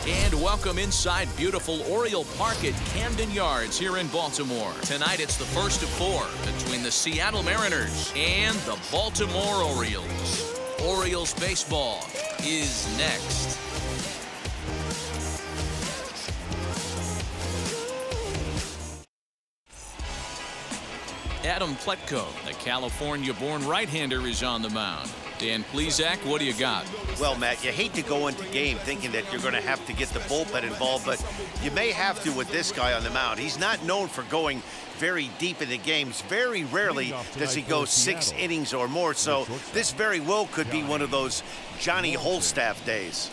And welcome inside beautiful Oriole Park at Camden Yards here in Baltimore. Tonight it's the first of 4 between the Seattle Mariners and the Baltimore Orioles. Orioles baseball is next. Adam Pletko, the California-born right-hander, is on the mound. Dan Plesac, what do you got? Well, Matt, you hate to go into game thinking that you're going to have to get the bullpen involved, but you may have to with this guy on the mound. He's not known for going very deep in the games. Very rarely does he go 6 innings or more, so this very well could be one of those Johnny Holstaff days.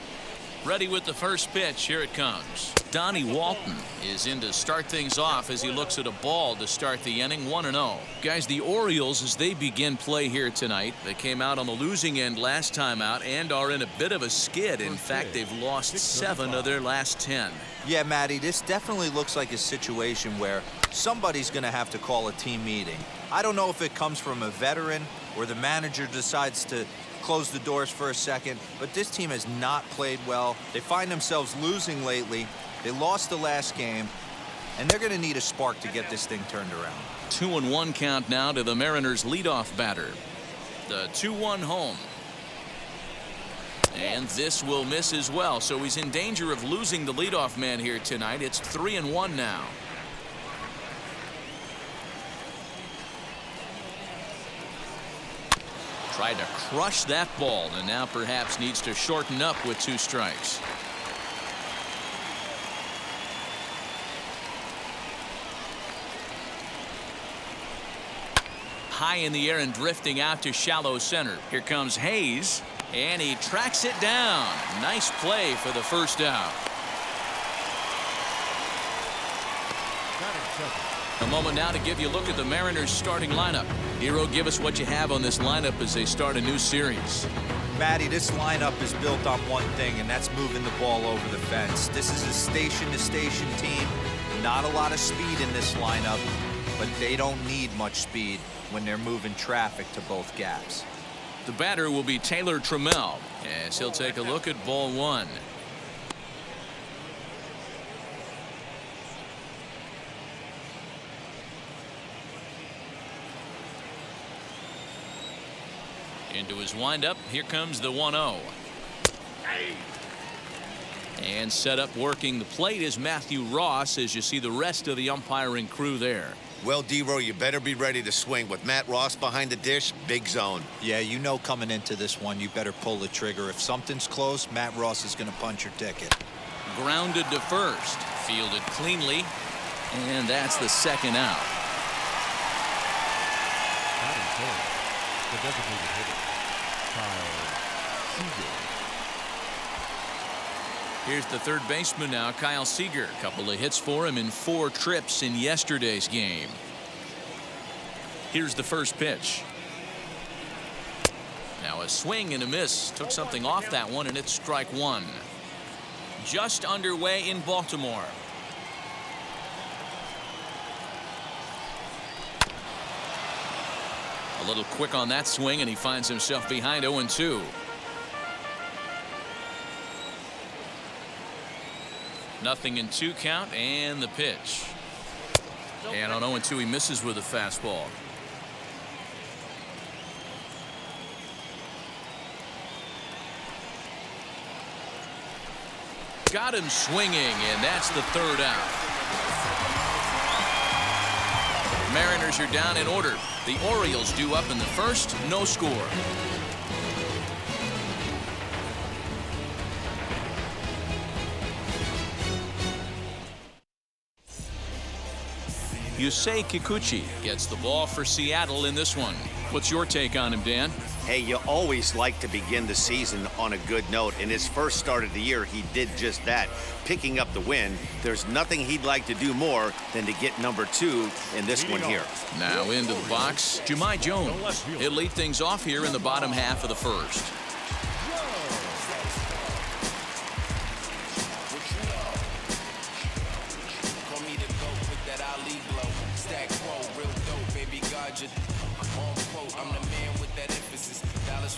Ready with the first pitch. Here it comes. Donnie Walton is in to start things off as he looks at a ball to start the inning. 1-0. Guys, the Orioles, as they begin play here tonight, they came out on the losing end last time out and are in a bit of a skid. In fact, they've lost 7 of their last 10. Yeah, Matty, this definitely looks like a situation where somebody's going to have to call a team meeting. I don't know if it comes from a veteran or the manager decides to close the doors for a second, but this team has not played well. They find themselves losing lately. They lost the last game, and they're going to need a spark to get this thing turned around. 2-1 count now to the Mariners' leadoff batter. The 2-1 home. And this will miss as well, so he's in danger of losing the leadoff man here tonight. It's 3-1 now. Tried to crush that ball and now perhaps needs to shorten up with 2 strikes. High in the air and drifting out to shallow center. Here comes Hayes, and he tracks it down. Nice play for the first out. A moment now to give you a look at the Mariners starting lineup. Hero, give us what you have on this lineup as they start a new series. Matty, this lineup is built on one thing, and that's moving the ball over the fence. This is a station-to-station team. Not a lot of speed in this lineup, but they don't need much speed when they're moving traffic to both gaps. The batter will be Taylor Trammell as he'll take a look at ball 1. Into his windup. Here comes the 1-0. And set up working the plate is Matthew Ross as you see the rest of the umpiring crew there. Well, D-Row, you better be ready to swing. With Matt Ross behind the dish, big zone. Yeah, you know coming into this one, you better pull the trigger. If something's close, Matt Ross is going to punch your ticket. Grounded to first. Fielded cleanly. And that's the second out. The designated hitter, Kyle Seager. Here's the third baseman now, Kyle Seager. A couple of hits for him in 4 trips in yesterday's game. Here's the first pitch. Now a swing and a miss. Took something off that one, and it's strike 1. Just underway in Baltimore. A little quick on that swing, and he finds himself behind 0-2. Nothing in 2 count, and the pitch. And on 0-2, he misses with a fastball. Got him swinging, and that's the third out. Mariners are down in order. The Orioles due up in the first, no score. Yusei Kikuchi gets the ball for Seattle in this one. What's your take on him, Dan? Hey, you always like to begin the season on a good note. In his first start of the year, he did just that, picking up the win. There's nothing he'd like to do more than to get number 2 in this one here. Now into the box, Jahmai Jones. He'll lead things off here in the bottom half of the first.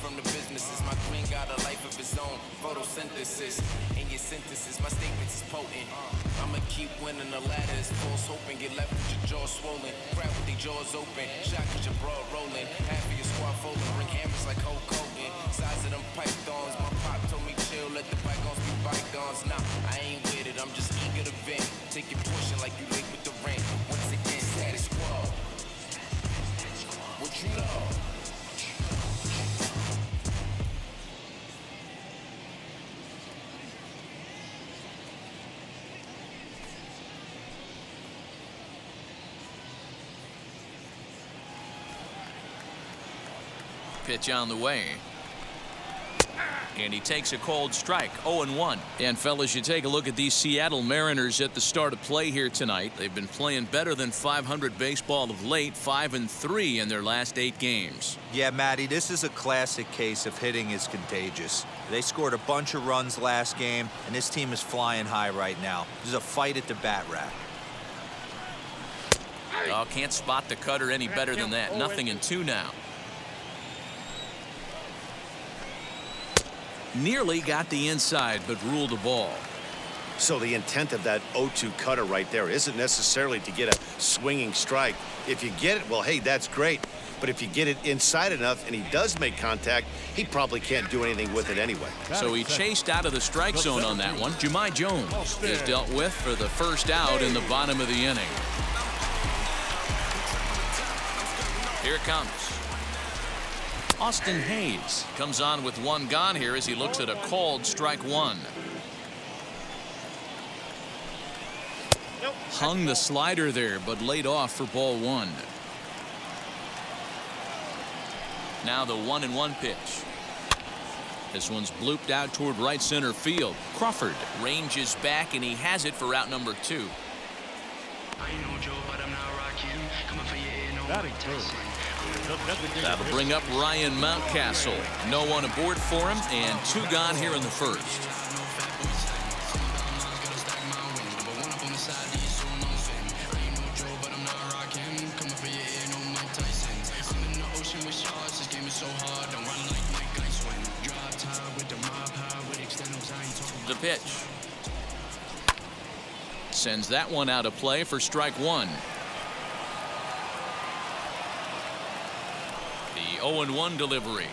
From the businesses, my queen got a life of his own. Photosynthesis. in your sentences, my statements is potent. I'ma keep winning, the ladder is false hoping. Get left with your jaw swollen, grab with their jaws open. Shot cause your broad rolling, half of your squad folding. Bring hammers like Hulk Hogan, size of them pythons. My pop told me chill, let the bygones be bygones. Nah, I ain't with it, I'm just eager to vent. Take your portion like you late with the rent. Once again, status quo. What you know? Pitch on the way. And he takes a cold strike, 0-1. And fellas, you take a look at these Seattle Mariners at the start of play here tonight. They've been playing better than .500 baseball of late, 5-3 in their last 8 games. Yeah, Matty, this is a classic case of hitting is contagious. They scored a bunch of runs last game, and this team is flying high right now. There's a fight at the bat rack. Oh, can't spot the cutter any better than that. 0-2 now. Nearly got the inside, but ruled the ball. So the intent of that 0-2 cutter right there isn't necessarily to get a swinging strike. If you get it, well, hey, that's great. But if you get it inside enough and he does make contact, he probably can't do anything with it anyway. So he chased out of the strike zone on that one. Jahmai Jones is dealt with for the first out in the bottom of the inning. Here it comes. Austin Hayes comes on with one gone here as he looks at a called strike one. Hung the slider there, but laid off for ball one. Now the 1-1 pitch. This one's blooped out toward right center field. Crawford ranges back and he has it for out number 2. That'll bring up Ryan Mountcastle. No one aboard for him, and 2 gone here in the first. The pitch. Sends that one out of play for strike one. The 0-1 delivery.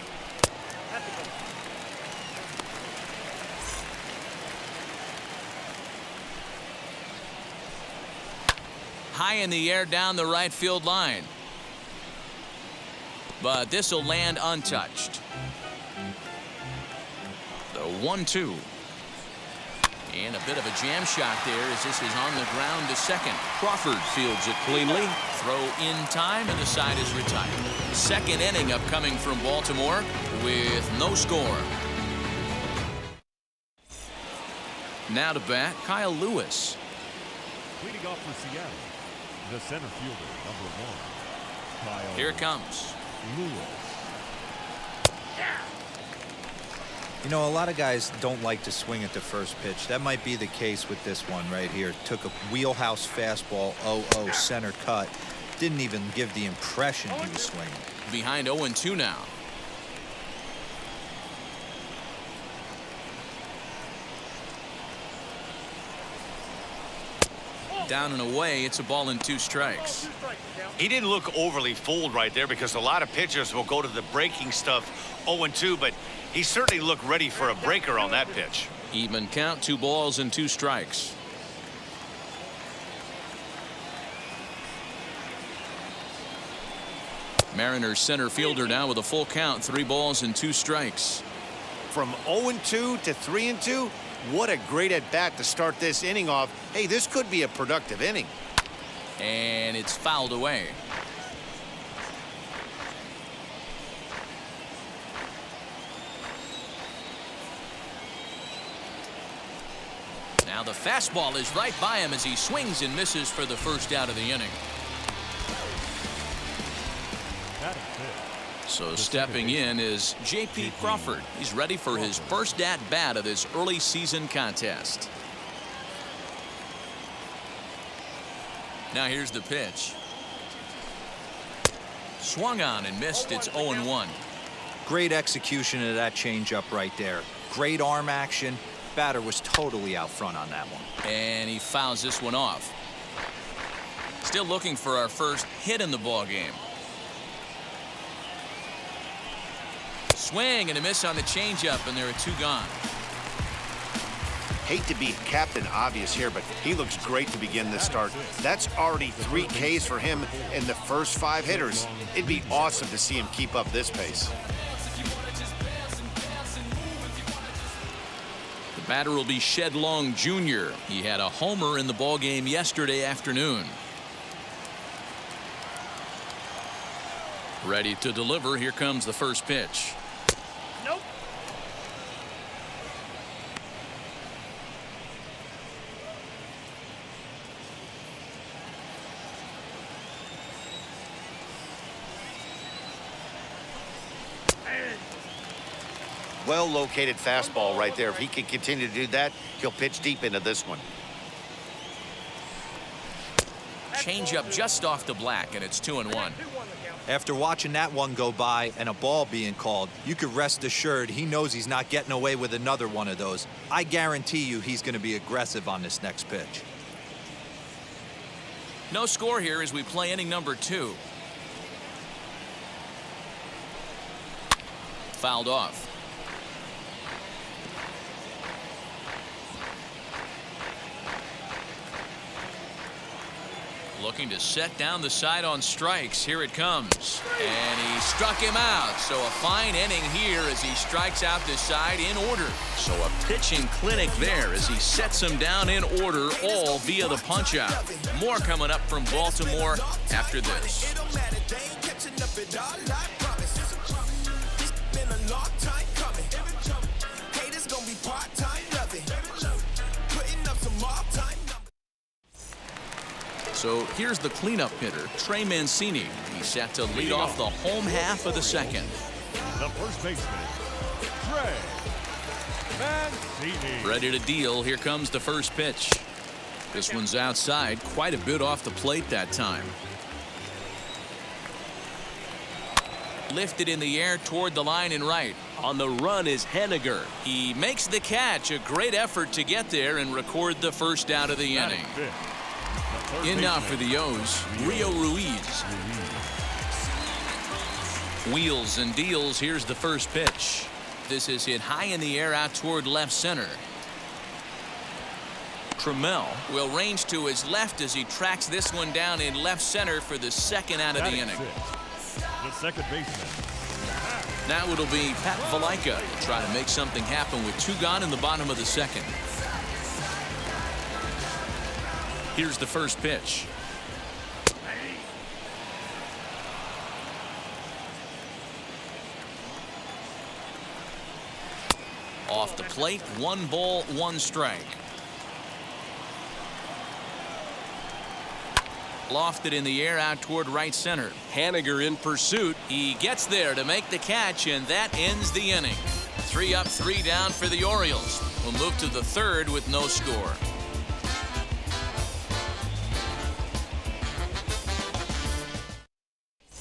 High in the air down the right field line. But this will land untouched. The 1-2. And a bit of a jam shot there as this is on the ground to second. Crawford fields it cleanly. Throw in time and the side is retired. Second inning upcoming from Baltimore with no score. Now to bat, Kyle Lewis. Leading off for Seattle, the center fielder, number 1, Kyle. Here it comes. Lewis. You know, a lot of guys don't like to swing at the first pitch. That might be the case with this one right here. Took a wheelhouse fastball, 0-0 center cut. Didn't even give the impression he was swinging. Behind 0-2 now. Down and away, it's a ball and 2 strikes. He didn't look overly fooled right there because a lot of pitchers will go to the breaking stuff 0-2, but he certainly looked ready for a breaker on that pitch. Even count, 2 balls and 2 strikes. Mariners center fielder now with a full count, 3 balls and 2 strikes. From 0-2 to 3-2, what a great at bat to start this inning off. Hey, this could be a productive inning. And it's fouled away. Now the fastball is right by him as he swings and misses for the first out of the inning. So stepping in is J.P. Crawford. He's ready for his first at-bat of this early season contest. Now here's the pitch. Swung on and missed. It's 0-1. Great execution of that changeup right there. Great arm action. batter was totally out front on that one. And he fouls this one off. Still looking for our first hit in the ball game. Swing and a miss on the changeup, and there are 2 gone. Hate to be Captain Obvious here, but he looks great to begin this start. That's already 3 Ks for him in the first 5 hitters. It'd be awesome to see him keep up this pace. The batter will be Shed Long Jr. He had a homer in the ball game yesterday afternoon. Ready to deliver. Here comes the first pitch. Nope. Well-located fastball right there. If he can continue to do that, he'll pitch deep into this one. Changeup just off the black, and it's 2-1. After watching that one go by and a ball being called, you could rest assured he knows he's not getting away with another one of those. I guarantee you he's going to be aggressive on this next pitch. No score here as we play inning number 2. Fouled off. Looking to set down the side on strikes. Here it comes. And he struck him out. So a fine inning here as he strikes out the side in order. So a pitching clinic there as he sets him down in order, all via the punch out. More coming up from Baltimore after this. So here's the cleanup hitter, Trey Mancini. He's set to lead off the home half of the second. The first baseman, Trey Mancini. Ready to deal. Here comes the first pitch. This one's outside, quite a bit off the plate that time. Lifted in the air toward the line and right. On the run is Henniger. He makes the catch. A great effort to get there and record the first out of the inning. In now for the O's, Rio Ruiz. Wheels and deals. Here's the first pitch. This is hit high in the air out toward left center. Trammell will range to his left as he tracks this one down in left center for the second out of the inning. The second baseman. Now it'll be Pat Valaika to try to make something happen with 2 gone in the bottom of the second. Here's the first pitch. Off the plate, 1 ball, 1 strike. Lofted in the air out toward right center. Henniger in pursuit. He gets there to make the catch, and that ends the inning. 3 up, 3 down for the Orioles. We'll move to the third with no score.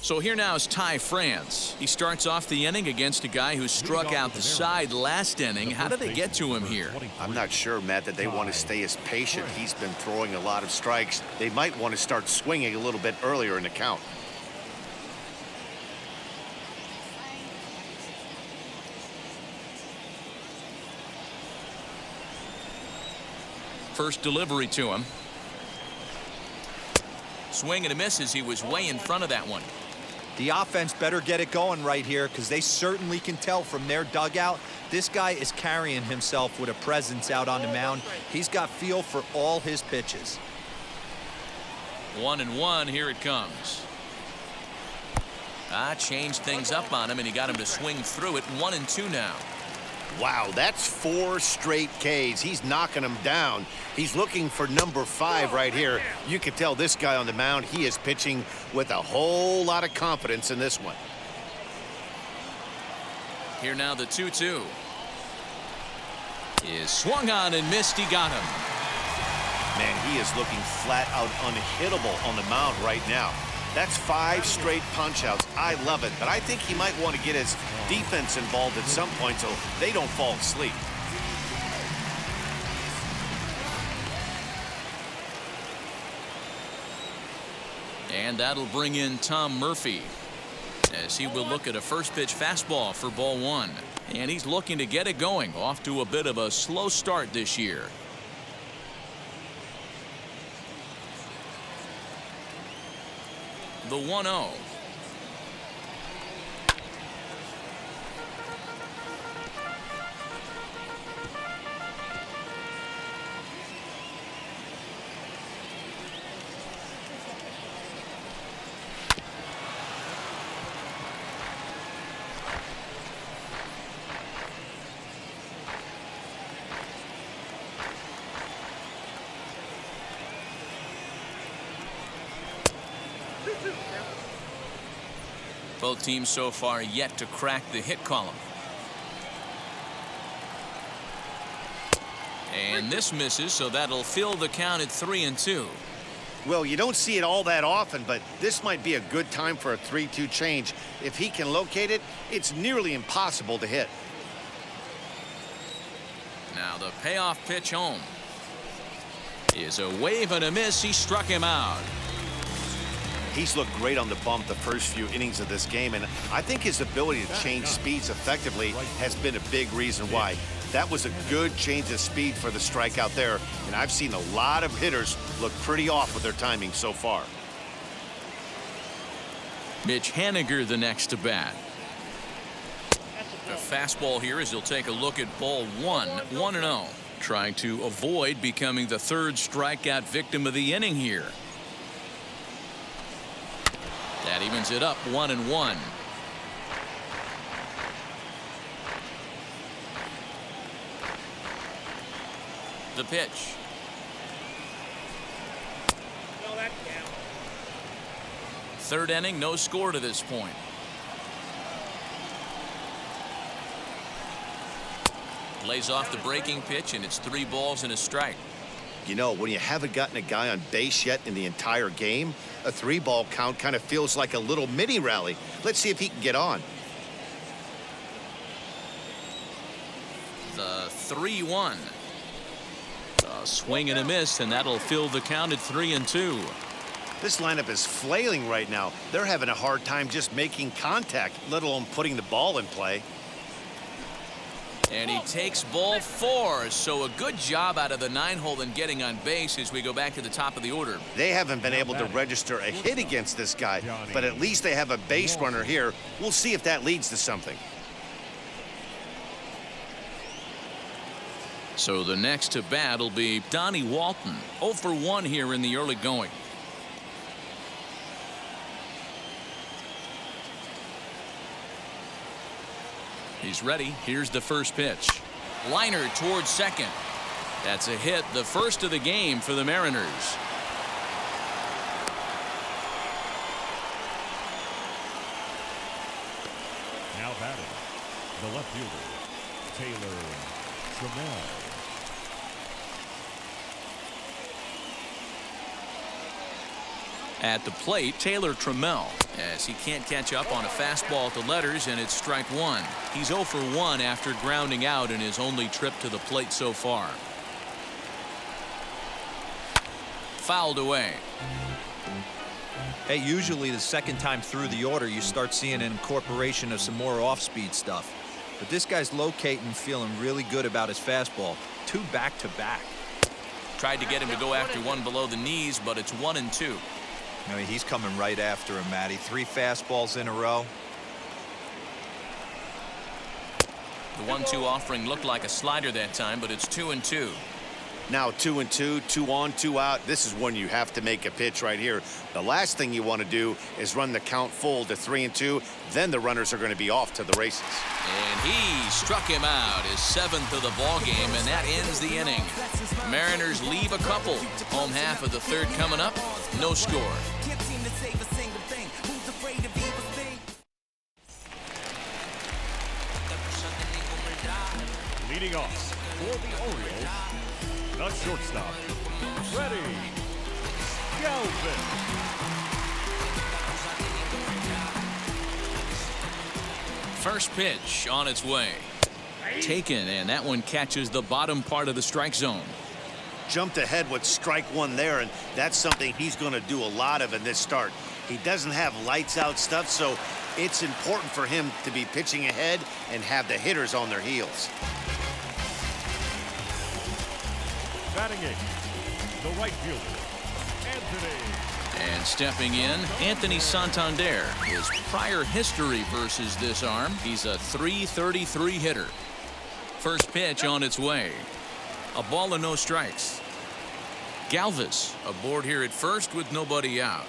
So here now is Ty France. He starts off the inning against a guy who struck out the side last inning. How did they get to him here? I'm not sure, Matt, that they want to stay as patient. He's been throwing a lot of strikes. They might want to start swinging a little bit earlier in the count. First delivery to him. Swing and a miss as he was way in front of that one. The offense better get it going right here because they certainly can tell from their dugout this guy is carrying himself with a presence out on the mound. He's got feel for all his pitches. 1-1. Here it comes. Changed things up on him, and he got him to swing through it. 1-2 now. Wow, that's 4 straight Ks. He's knocking them down. He's looking for number 5 right here. You can tell this guy on the mound, he is pitching with a whole lot of confidence in this one. Here now the 2-2. Is swung on and missed. He got him. Man, he is looking flat out unhittable on the mound right now. That's 5 straight punch-outs. I love it, but I think he might want to get his defense involved at some point so they don't fall asleep. And that'll bring in Tom Murphy, as he will look at a first pitch fastball for ball one. And he's looking to get it going, off to a bit of a slow start this year. The 1-0. Both teams so far yet to crack the hit column. And this misses, so that'll fill the count at 3-2. Well, you don't see it all that often, but this might be a good time for a 3-2 change. If he can locate it, it's nearly impossible to hit. Now the payoff pitch home is a wave and a miss. He struck him out. He's looked great on the bump the first few innings of this game, and I think his ability to change speeds effectively has been a big reason why. That was a good change of speed for the strikeout there, and I've seen a lot of hitters look pretty off with their timing so far. Mitch Haniger the next to bat. The fastball here as he'll take a look at ball one, 1-0. Trying to avoid becoming the third strikeout victim of the inning here. That evens it up 1-1. The pitch. Third inning, no score to this point. Lays off the breaking pitch, and it's 3 balls and a strike. You know, when you haven't gotten a guy on base yet in the entire game, a 3-ball count kind of feels like a little mini rally. Let's see if he can get on. The 3-1. A swing and a miss, and that'll fill the count at 3-2. This lineup is flailing right now. They're having a hard time just making contact, let alone putting the ball in play. And he takes ball 4, so a good job out of the 9-hole in getting on base as we go back to the top of the order. They haven't been able to register a hit against this guy, but at least they have a base runner here. We'll see if that leads to something. So the next to bat will be Donnie Walton, 0 for 1 here in the early going. He's ready. Here's the first pitch. Liner towards second. That's a hit, the first of the game for the Mariners. Now batting, the left fielder, Taylor Trammell. At the plate, Taylor Trammell, as he can't catch up on a fastball at the letters, and it's strike 1. He's 0 for 1 after grounding out in his only trip to the plate so far. Fouled away. Hey, usually the second time through the order you start seeing an incorporation of some more off-speed stuff. But this guy's locating, feeling really good about his fastball. 2 back-to-back. Tried to get him to go after one below the knees, but it's 1-2. I mean, he's coming right after him, Matty. 3 fastballs in a row. The 1-2 offering looked like a slider that time, but it's 2-2. Now 2-2, 2 on, 2 out. This is when you have to make a pitch right here. The last thing you want to do is run the count full to 3-2. Then the runners are going to be off to the races. And he struck him out, his 7th of the ball game, and that ends the inning. Mariners leave a couple. Home half of the third coming up. No score. Leading off for the Orioles, the shortstop, Freddie Galvin. First pitch on its way. Taken, and that one catches the bottom part of the strike zone. jumped ahead with strike one there, and that's something he's going to do a lot of in this start. He doesn't have lights out stuff, so it's important for him to be pitching ahead and have the hitters on their heels. Batting eighth, the right fielder, Anthony. And stepping in, Anthony Santander. His prior history versus this arm, he's a .333 hitter. First pitch on its way. A ball and no strikes. Galvis aboard here at first with nobody out.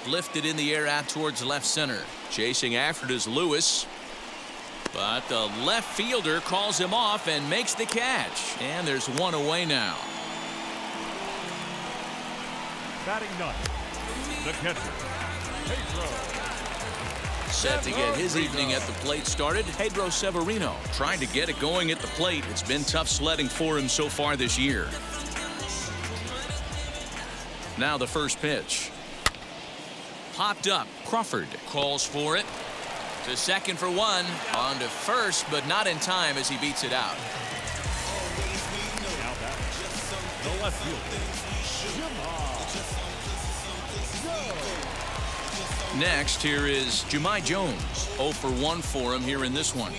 Lifted in the air out towards left center. Chasing after it is Lewis. But the left fielder calls him off and makes the catch. And there's one away now. Batting ninth, the catcher, Pedro. Set to get his evening at the plate started, Pedro Severino. Trying to get it going at the plate. It's been tough sledding for him so far this year. Now the first pitch. Popped up. Crawford calls for it. To second for one. On to first, but not in time as he beats it out. Now back, the left fielder, Next, here is Jahmai Jones. 0 for 1 for him here in this one.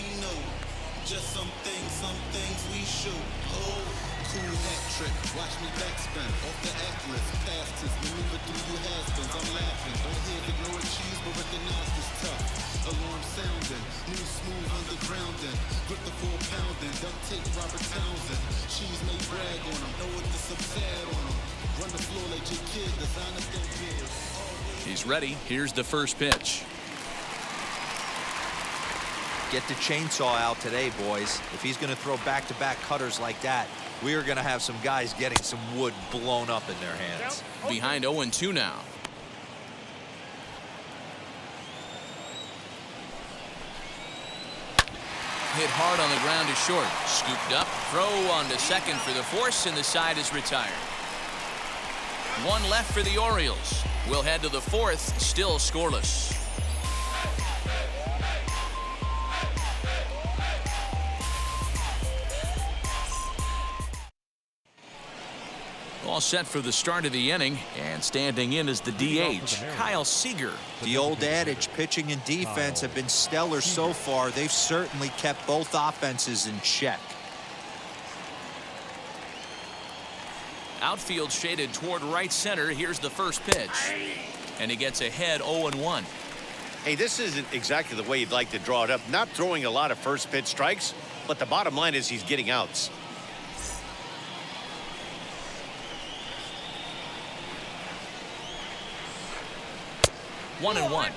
Just some things we shoot. Oh, cool hat trick. Watch me backspin off the atlas. Past his maneuver through you has-beens. I'm laughing. Don't hear the ignore cheese, but recognize this tough. Alarm sounding. New smooth undergrounding. Grip the 4-pounding. Duct tape Robert Townsend. Cheese may brag on him. Know what the subsad on him. Run the floor like your kid. Design a thing big. He's ready. Here's the first pitch. Get the chainsaw out today, boys. If he's going to throw back-to-back cutters like that, we are going to have some guys getting some wood blown up in their hands. Behind 0-2 now. Hit hard on the ground to short. Scooped up. Throw on to second for the force, and the side is retired. One left for the Orioles. We'll head to the fourth, still scoreless. All set for the start of the inning, and standing in is the DH, Kyle Seager. The old adage, pitching and defense have been stellar so far. They've certainly kept both offenses in check. Outfield shaded toward right center. Here's the first pitch. And he gets ahead 0-1. Hey, this isn't exactly the way you'd like to draw it up. Not throwing a lot of first pitch strikes, but the bottom line is he's getting outs. One and one.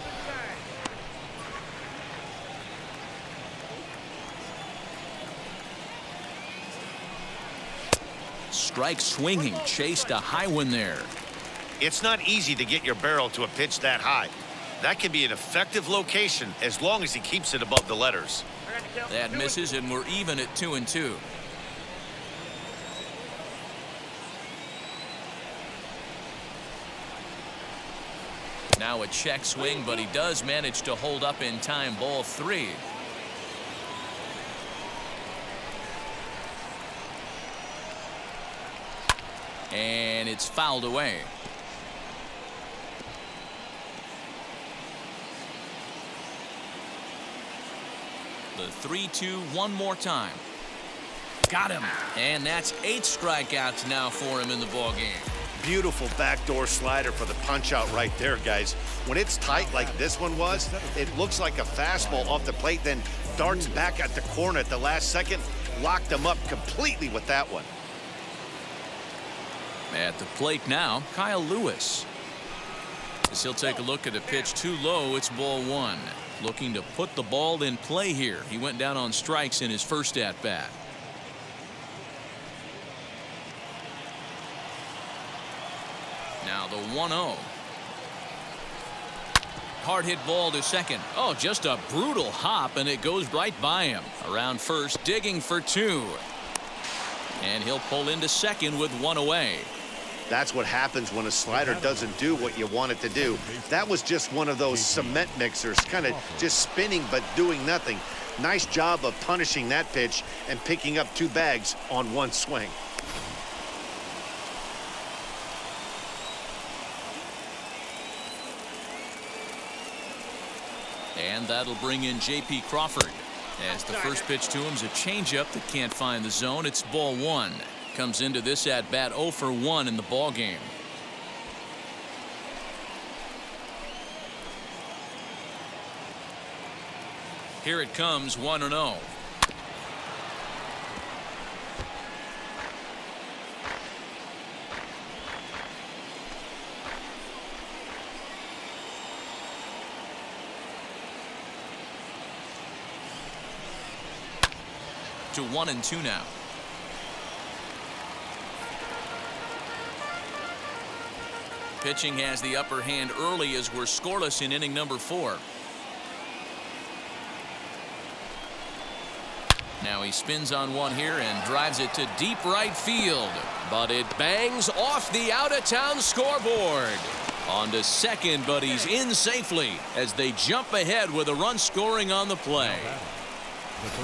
Strike swinging, chased a high one there. It's not easy to get your barrel to a pitch that high. That can be an effective location as long as he keeps it above the letters. That misses, and we're even at 2-2. Now a check swing, but he does manage to hold up in time. Ball 3. And it's fouled away. The 3-2 one more time. Got him. And that's 8 strikeouts now for him in the ball game. Beautiful backdoor slider for the punch out right there, guys. When it's tight like this one was, it looks like a fastball off the plate, then darts back at the corner at the last second. Locked him up completely with that one. At the plate now, Kyle Lewis. As he'll take a look at a pitch too low, it's ball 1. Looking to put the ball in play here. He went down on strikes in his first at bat. Now the 1-0. Hard hit ball to second. Oh, just a brutal hop, and it goes right by him. Around first, digging for 2. And he'll pull into second with 1 away. That's what happens when a slider doesn't do what you want it to do. That was just one of those cement mixers, kind of just spinning but doing nothing. Nice job of punishing that pitch and picking up 2 bags on 1 swing. And that'll bring in J.P. Crawford. As the first pitch to him is a changeup that can't find the zone. It's ball 1. Comes into this at bat 0 for 1 in the ball game. Here it comes, 1-0. To 1-2 now. Pitching has the upper hand early as we're scoreless in inning number 4. Now he spins on one here and drives it to deep right field. But it bangs off the out-of-town scoreboard. On to second, but he's in safely as they jump ahead with a run scoring on the play.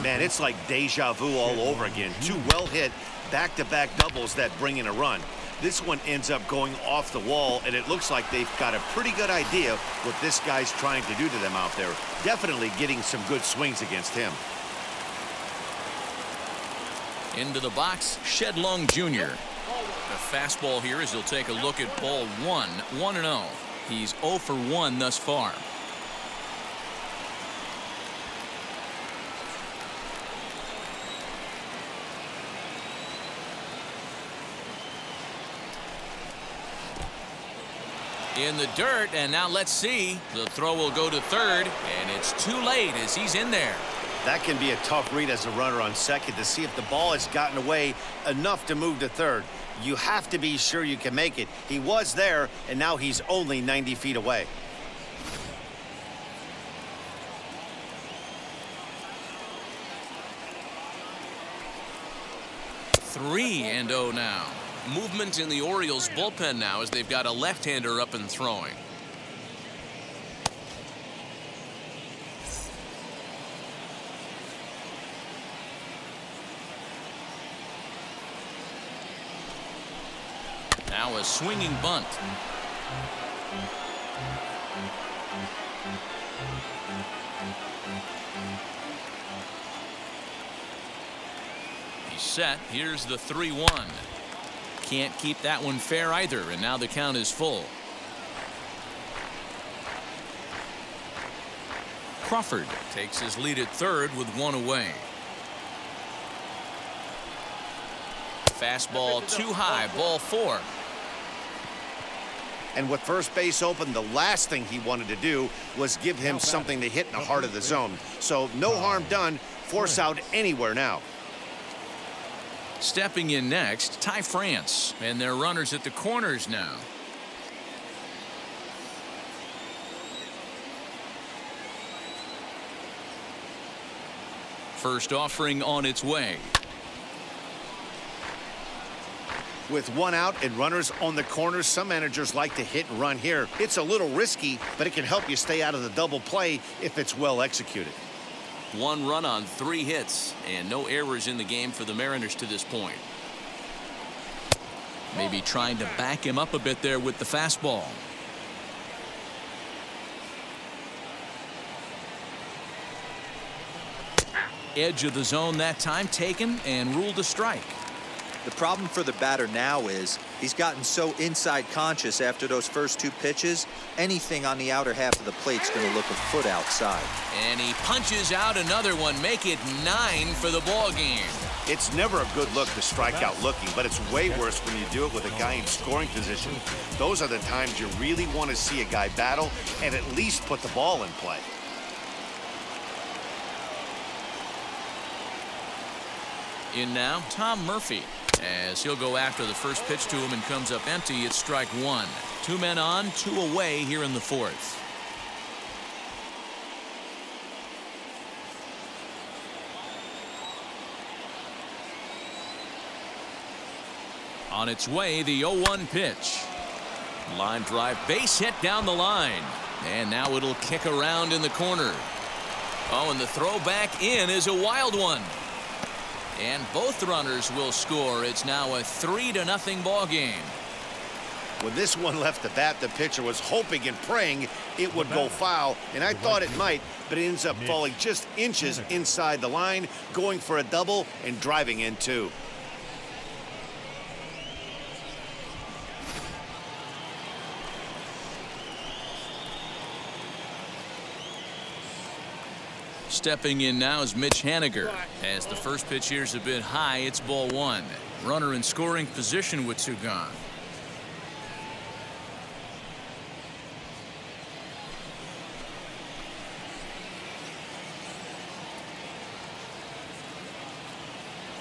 Man, it's like deja vu all over again. 2 well-hit back-to-back doubles that bring in a run. This one ends up going off the wall, and it looks like they've got a pretty good idea what this guy's trying to do to them out there. Definitely getting some good swings against him. Into the box, Shedlung Jr. The fastball here as he'll take a look at ball 1, 1-0. He's 0 for 1 thus far. In the dirt, and now let's see. The throw will go to third, and it's too late as he's in there. That can be a tough read as a runner on second to see if the ball has gotten away enough to move to third. You have to be sure you can make it. He was there, and now he's only 90 feet away. Three and 0 now. Movement in the Orioles bullpen now as they've got a left-hander up and throwing. Now a swinging bunt. He's set. Here's the 3-1. Can't keep that one fair either, and now the count is full. Crawford takes his lead at third with one away. Fastball too high, ball 4. And with first base open, the last thing he wanted to do was give him something to hit in the heart of the zone. So no harm done. Force out anywhere now. Stepping in next, Ty France, and their runners at the corners now. First offering on its way. With one out and runners on the corners, some managers like to hit and run here. It's a little risky, but it can help you stay out of the double play if it's well executed. 1 run on 3 hits, and no errors in the game for the Mariners to this point. Maybe trying to back him up a bit there with the fastball. Edge of the zone that time taken and ruled a strike. The problem for the batter now is he's gotten so inside conscious after those first 2 pitches. Anything on the outer half of the plate's going to look a foot outside. And he punches out another one, make it 9 for the ball game. It's never a good look to strike out looking, but it's way worse when you do it with a guy in scoring position. Those are the times you really want to see a guy battle and at least put the ball in play. In now, Tom Murphy, as he'll go after the first pitch to him and comes up empty. It's strike 1. 2 men on, 2 away here in the 4th. On its way, the 0-1 pitch. Line drive, base hit down the line. And now it'll kick around in the corner. Oh, and the throw back in is a wild one. And both runners will score. It's now a 3-0 ball game. When this one left the bat, the pitcher was hoping and praying it would go foul, and I thought it might, but it ends up falling just inches inside the line, going for a double and driving in two. Stepping in now is Mitch Haniger. As the first pitch here's a bit high, it's ball one. Runner in scoring position with two gone.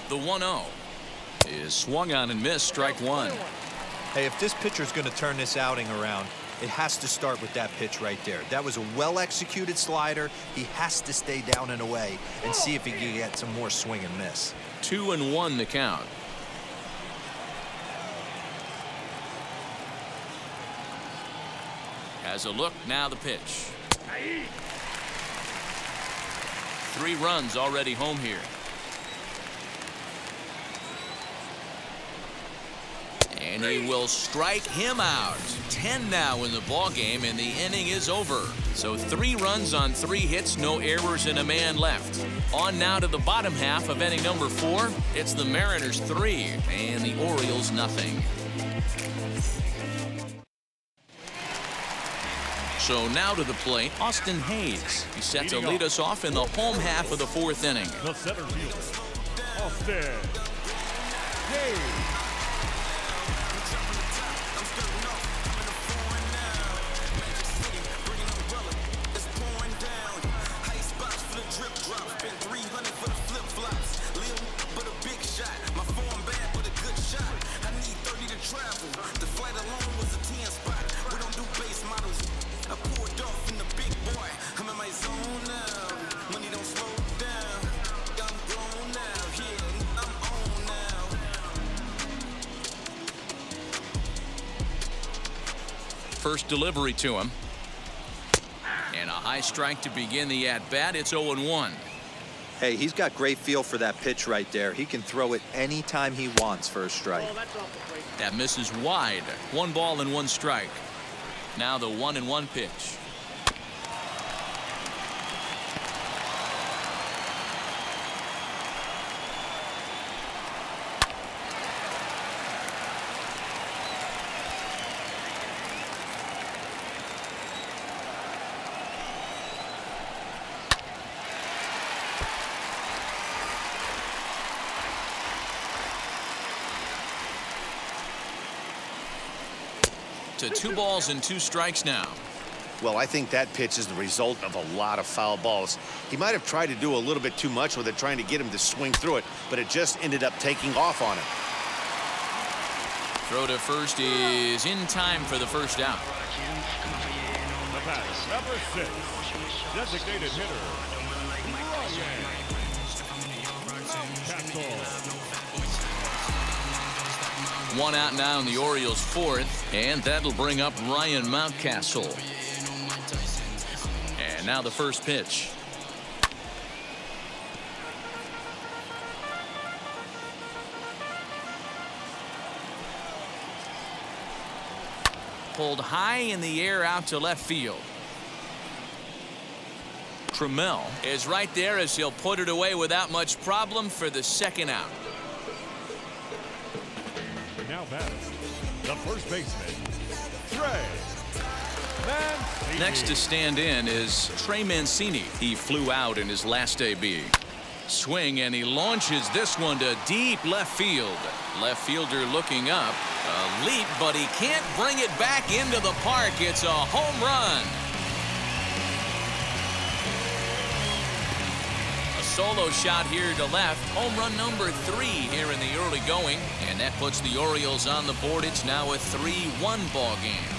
The 1-0 is swung on and missed, strike one. Hey, if this pitcher's going to turn this outing around, it has to start with that pitch right there. That was a well-executed slider. He has to stay down and away and see if he can get some more swing and miss. 2-1 the count. Has a look, now the pitch. 3 runs already home here. And he will strike him out. 10 now in the ball game, and the inning is over. So 3 runs on 3 hits, no errors, and a man left. On now to the bottom half of inning number 4. It's the Mariners 3 and the Orioles nothing. So now to the plate, Austin Hayes. He's set to lead us off in the home half of the 4th inning. The center fielder, Austin Hayes. First delivery to him. And a high strike to begin the at-bat. It's 0-1. Hey, he's got great feel for that pitch right there. He can throw it anytime he wants for a strike. That misses wide. 1 ball and 1 strike. Now the 1-1 pitch. To 2 balls and 2 strikes now. Well, I think that pitch is the result of a lot of foul balls. He might have tried to do a little bit too much with it, trying to get him to swing through it, but it just ended up taking off on him. Throw to first is in time for the first out. The batter, number 6, designated hitter, Castle. 1 out now in the Orioles' 4th, and that'll bring up Ryan Mountcastle. And now the first pitch. Pulled high in the air out to left field. Trammell is right there as he'll put it away without much problem for the 2nd out. Now batting, the first baseman, Trey Mancini. Next to stand in is Trey Mancini. He flew out in his last AB. Swing, and he launches this one to deep left field. Left fielder looking up. A leap, but he can't bring it back into the park. It's a home run. A solo shot here to left. Home run number 3 here in the early going. And that puts the Orioles on the board. It's now a 3-1 ball game.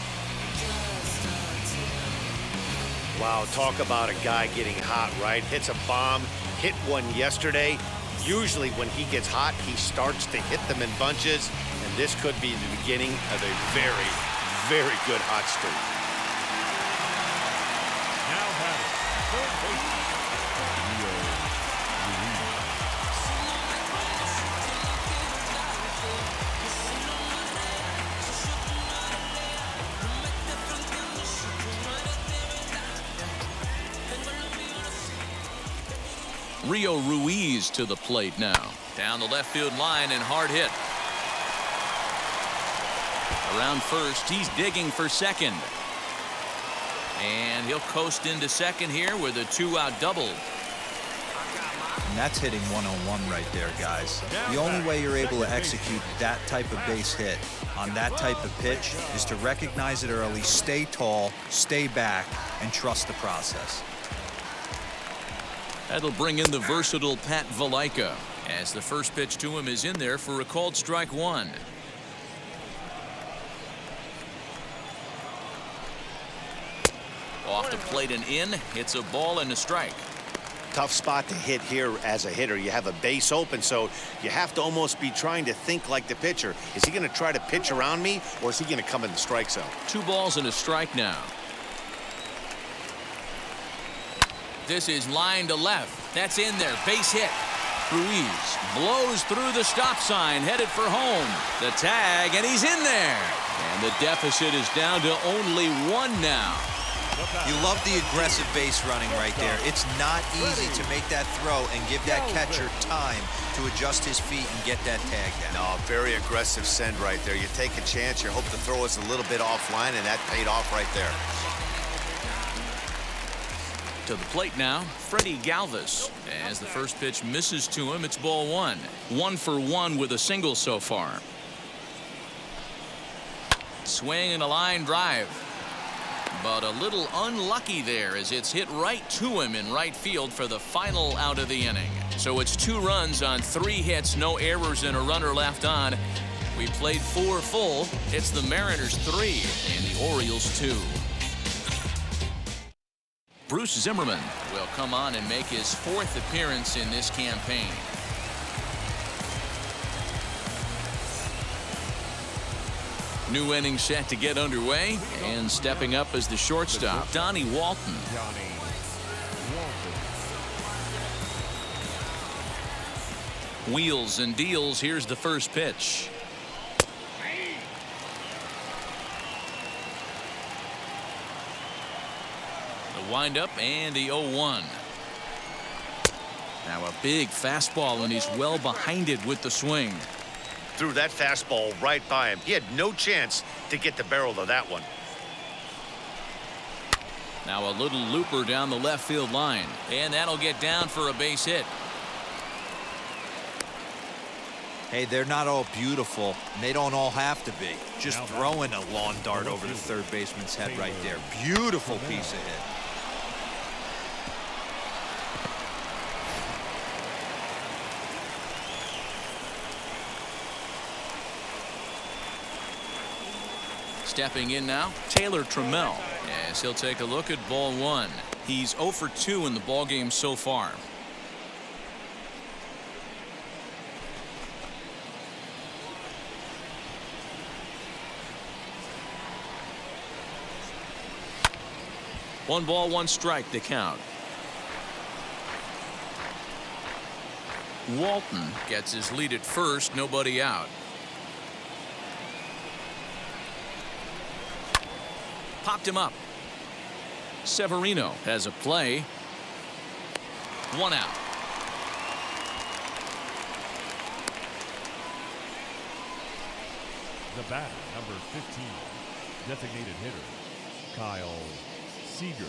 Wow, talk about a guy getting hot, right? Hits a bomb, hit one yesterday. Usually when he gets hot, he starts to hit them in bunches, and This could be the beginning of a very, very good hot streak. Now batting, third baseman, Rio Rio Ruiz to the plate now. Down the left field line and hard hit. Around first, he's digging for second. And he'll coast into second here with a 2-out double. And that's hitting one-on-one right there, guys. The only way you're able to execute that type of base hit on that type of pitch is to recognize it early, stay tall, stay back, and trust the process. That'll bring in the versatile Pat Valaika, as the first pitch to him is in there for a called strike one. Off the plate and in. It's a ball and a strike. Tough spot to hit here as a hitter. You have a base open, so you have to almost be trying to think like the pitcher. Is he going to try to pitch around me, or is he going to come in the strike zone? 2 balls and a strike now. This is line to left. That's in there. Base hit. Ruiz blows through the stop sign, headed for home. The tag, and he's in there. And the deficit is down to only 1 now. You love the aggressive base running right there. It's not easy to make that throw and give that catcher time to adjust his feet and get that tag down. No, very aggressive send right there. You take a chance, you hope the throw is a little bit offline, and that paid off right there. To the plate now, Freddie Galvis. As the first pitch misses to him, it's ball 1. 1 for 1 with a single so far. Swing and a line drive. But a little unlucky there as it's hit right to him in right field for the final out of the inning. So it's 2 runs on 3 hits, no errors, and a runner left on. We played 4 full. It's the Mariners 3 and the Orioles 2. Bruce Zimmerman will come on and make his 4th appearance in this campaign. New inning set to get underway, and stepping up as the shortstop, Donnie Walton. Wheels and deals. Here's the first pitch. The windup and the 0-1. Now a big fastball, and he's well behind it with the swing. Threw that fastball right by him. He had no chance to get the barrel of that one. Now a little looper down the left field line, and that'll get down for a base hit. Hey, they're not all beautiful, and they don't all have to be. Just throwing a lawn dart over the third baseman's head right there. Beautiful piece of hit. Stepping in now, Taylor Trammell, as he'll take a look at ball 1. He's 0 for 2 in the ballgame so far. One ball, 1 strike to count. Walton gets his lead at first, nobody out. Popped him up. Severino has a play. 1 out. The batter, number 15, designated hitter, Kyle Seager.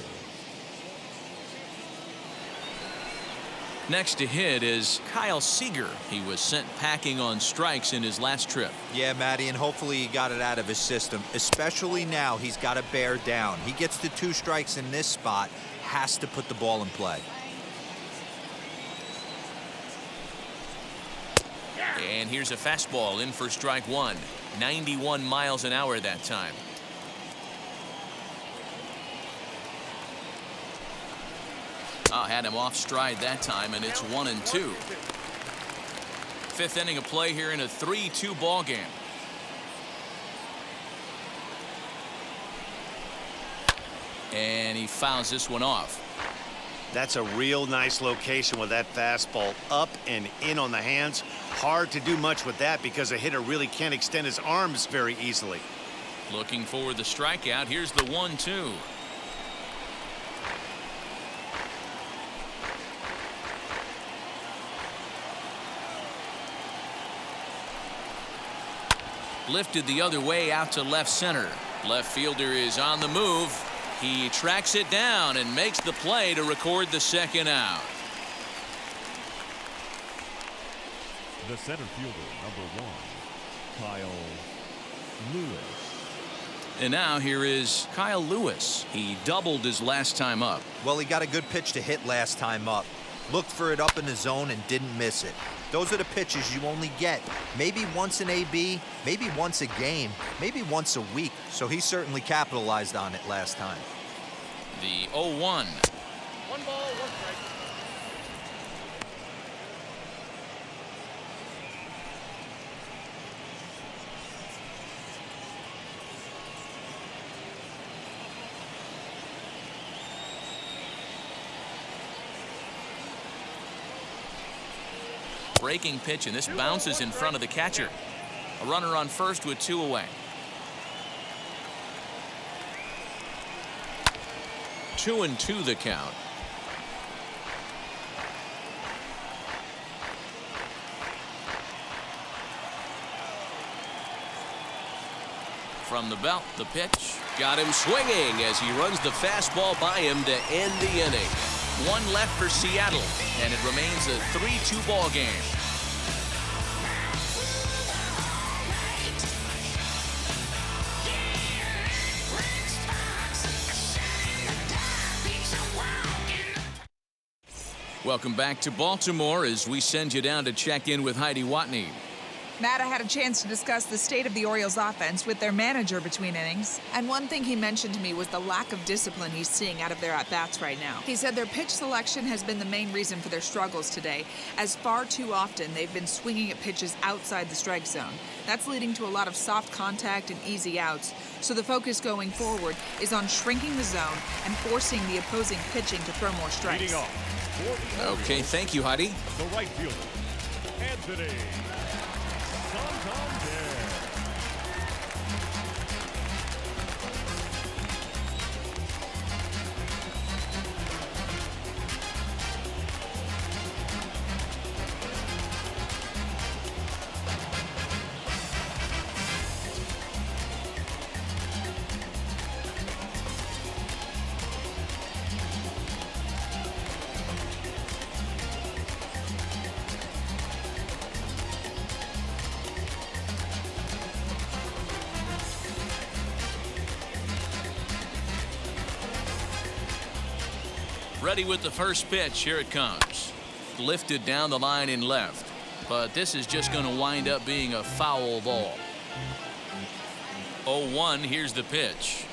Next to hit is Kyle Seager. He was sent packing on strikes in his last trip. Yeah, Matty, and hopefully he got it out of his system. Especially now, he's got to bear down. He gets the 2 strikes in this spot, has to put the ball in play. And here's a fastball in for strike 1. 91 miles an hour that time. Had him off stride that time, and it's 1-2. 5th inning of play here in a 3-2 ball game. And he fouls this one off. That's a real nice location with that fastball up and in on the hands. Hard to do much with that because a hitter really can't extend his arms very easily. Looking for the strikeout. Here's the 1-2. Lifted the other way out to left center. Left fielder is on the move. He tracks it down and makes the play to record the second out. The center fielder, number 1, Kyle Lewis. And now here is Kyle Lewis. He doubled his last time up. Well, he got a good pitch to hit last time up. Looked for it up in the zone and didn't miss it. Those are the pitches you only get maybe once in AB, maybe once a game, maybe once a week. So he certainly capitalized on it last time. The 0-1. 1 ball, 1 strike. Breaking pitch, and this bounces in front of the catcher. A runner on first with 2 away. 2-2 the count. From the belt, the pitch. Got him swinging as he runs the fastball by him to end the inning. 1 left for Seattle, and it remains a 3-2 ball game. Welcome back to Baltimore as we send you down to check in with Heidi Watney. Matt, I had a chance to discuss the state of the Orioles offense with their manager between innings. And one thing he mentioned to me was the lack of discipline he's seeing out of their at-bats right now. He said their pitch selection has been the main reason for their struggles today, as far too often they've been swinging at pitches outside the strike zone. That's leading to a lot of soft contact and easy outs. So the focus going forward is on shrinking the zone and forcing the opposing pitching to throw more strikes. Leading off. Okay, thank you, Heidi. The right fielder, Anthony. Ready with the first pitch. Here it comes. Lifted down the line in left. But this is just going to wind up being a foul ball. 0-1. Here's the pitch.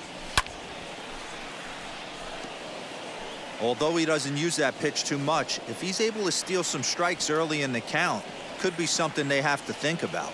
Although he doesn't use that pitch too much, if he's able to steal some strikes early in the count, could be something they have to think about.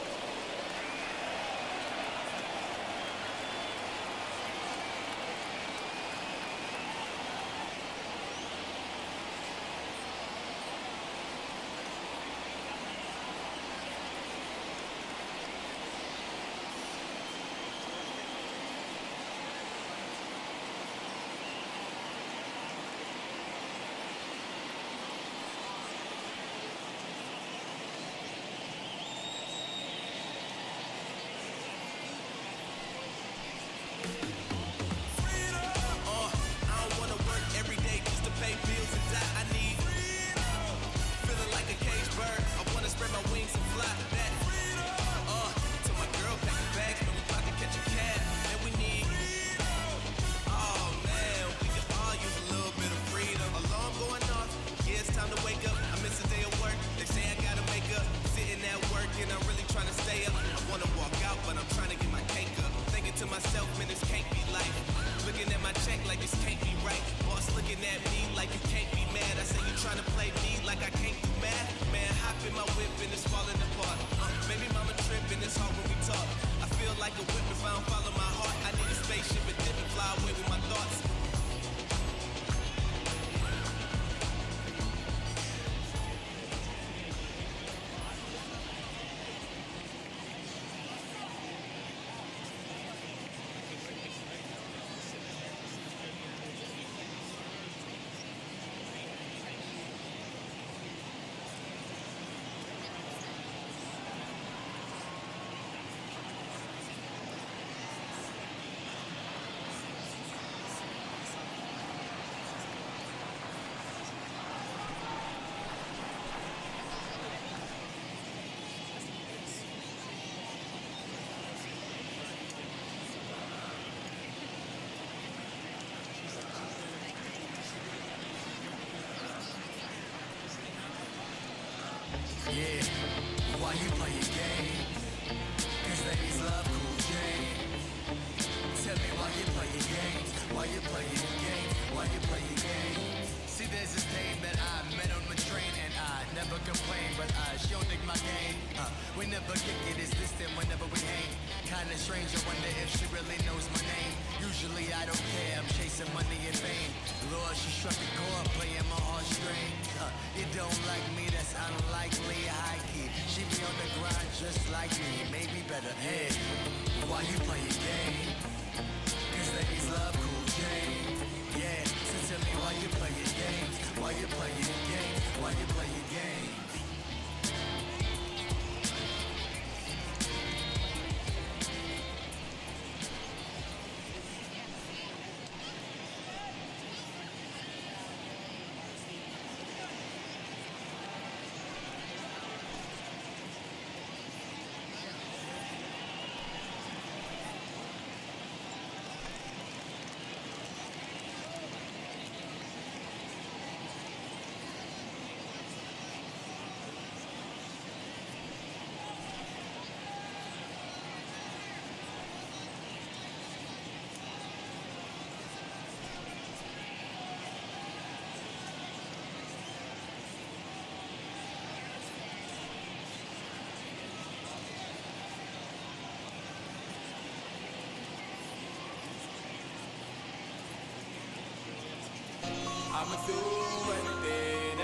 Yeah, why you play your game? 'Cause ladies love cool game. Tell me why you play your games? Why you play your games? Why you play your games? See, there's this dame that I met on my train, and I never complain, but I sure dig my game. We never kick it, it's distant whenever we hang. Kinda strange, I wonder if she really knows my name. Usually I don't care, I'm chasing money in vain. Lord, she struck a chord, playing my heartstrings. You don't like me, that's unlikely, high key. She be on the grind just like me, maybe better. Hey, why you play your game? 'Cause ladies love cool game. Yeah, so tell me why you play your games? Why you play your games? Why you play your games? I'ma do anything.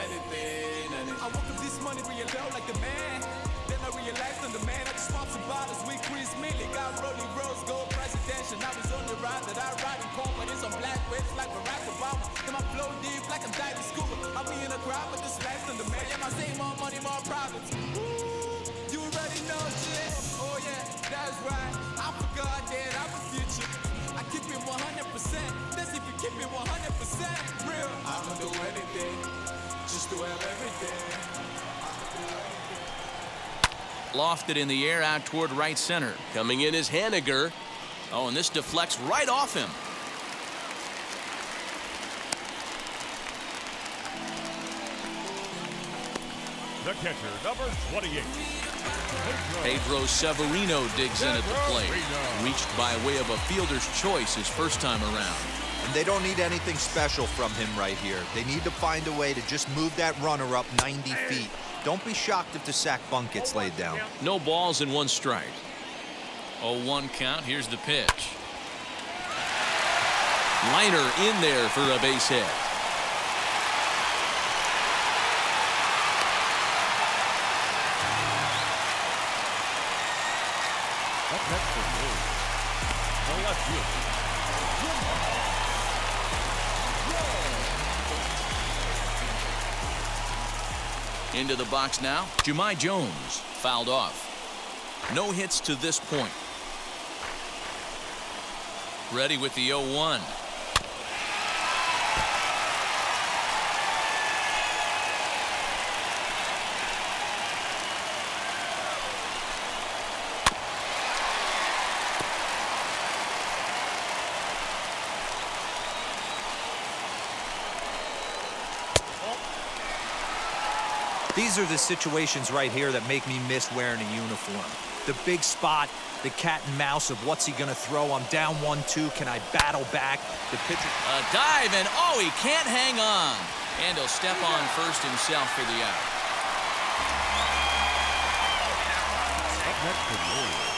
I woke up this morning real low like the man. Then I realized I'm the man. I just popped some bottles with Chris Millie. Got Rolling Rose Gold presidential. I was on the ride that I ride in confidence on black waves like Barack Obama. Then my flow deep like I'm diving scuba. I'll be in a crowd with the slash on the man. Yeah, my same more money, more profits. Woo, you already know shit. Oh yeah, that's right. I forgot that I'm the future. I keep it 100%. That's if you keep it 100% real. I'ma do anything, just to have everything. Lofted in the air out toward right center. Coming in is Haniger. Oh, and this deflects right off him. The catcher, number 28. Pedro Severino digs in at the plate. Reached by way of a fielder's choice his first time around. And they don't need anything special from him right here. They need to find a way to just move that runner up 90 feet. Don't be shocked if the sac bunt gets laid down. No balls and 1 strike. 0-1 count. Here's the pitch. Liner in there for a base hit. Up next for Blue. Going out field. Into the box now. Jahmai Jones fouled off. No hits to this point. Ready with the 0-1. These are the situations right here that make me miss wearing a uniform. The big spot, the cat and mouse of what's he going to throw. I'm down 1-2. Can I battle back? The pitcher. A dive, and oh, he can't hang on. And he'll step on first himself for the out. Up next for the Orioles.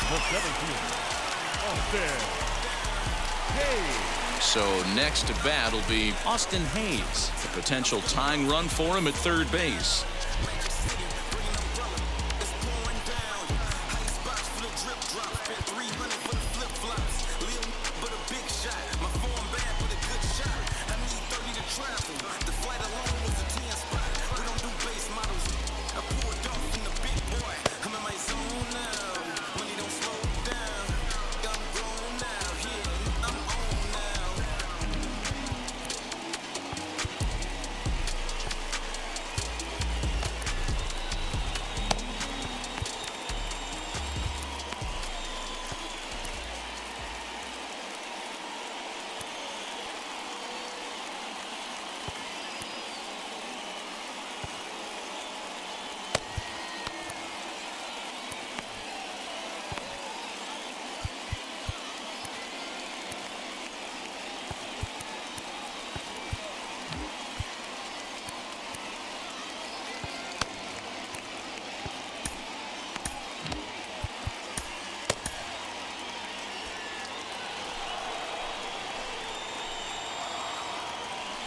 The 17th. Austin Hayes. So next to bat will be Austin Hayes. A potential tying run for him at third base.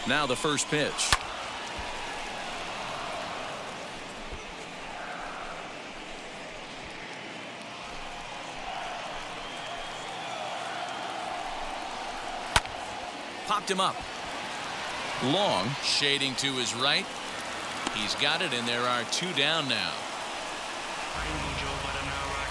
Now the first pitch. Popped him up. Long, shading to his right. He's got it, and there are 2 down now.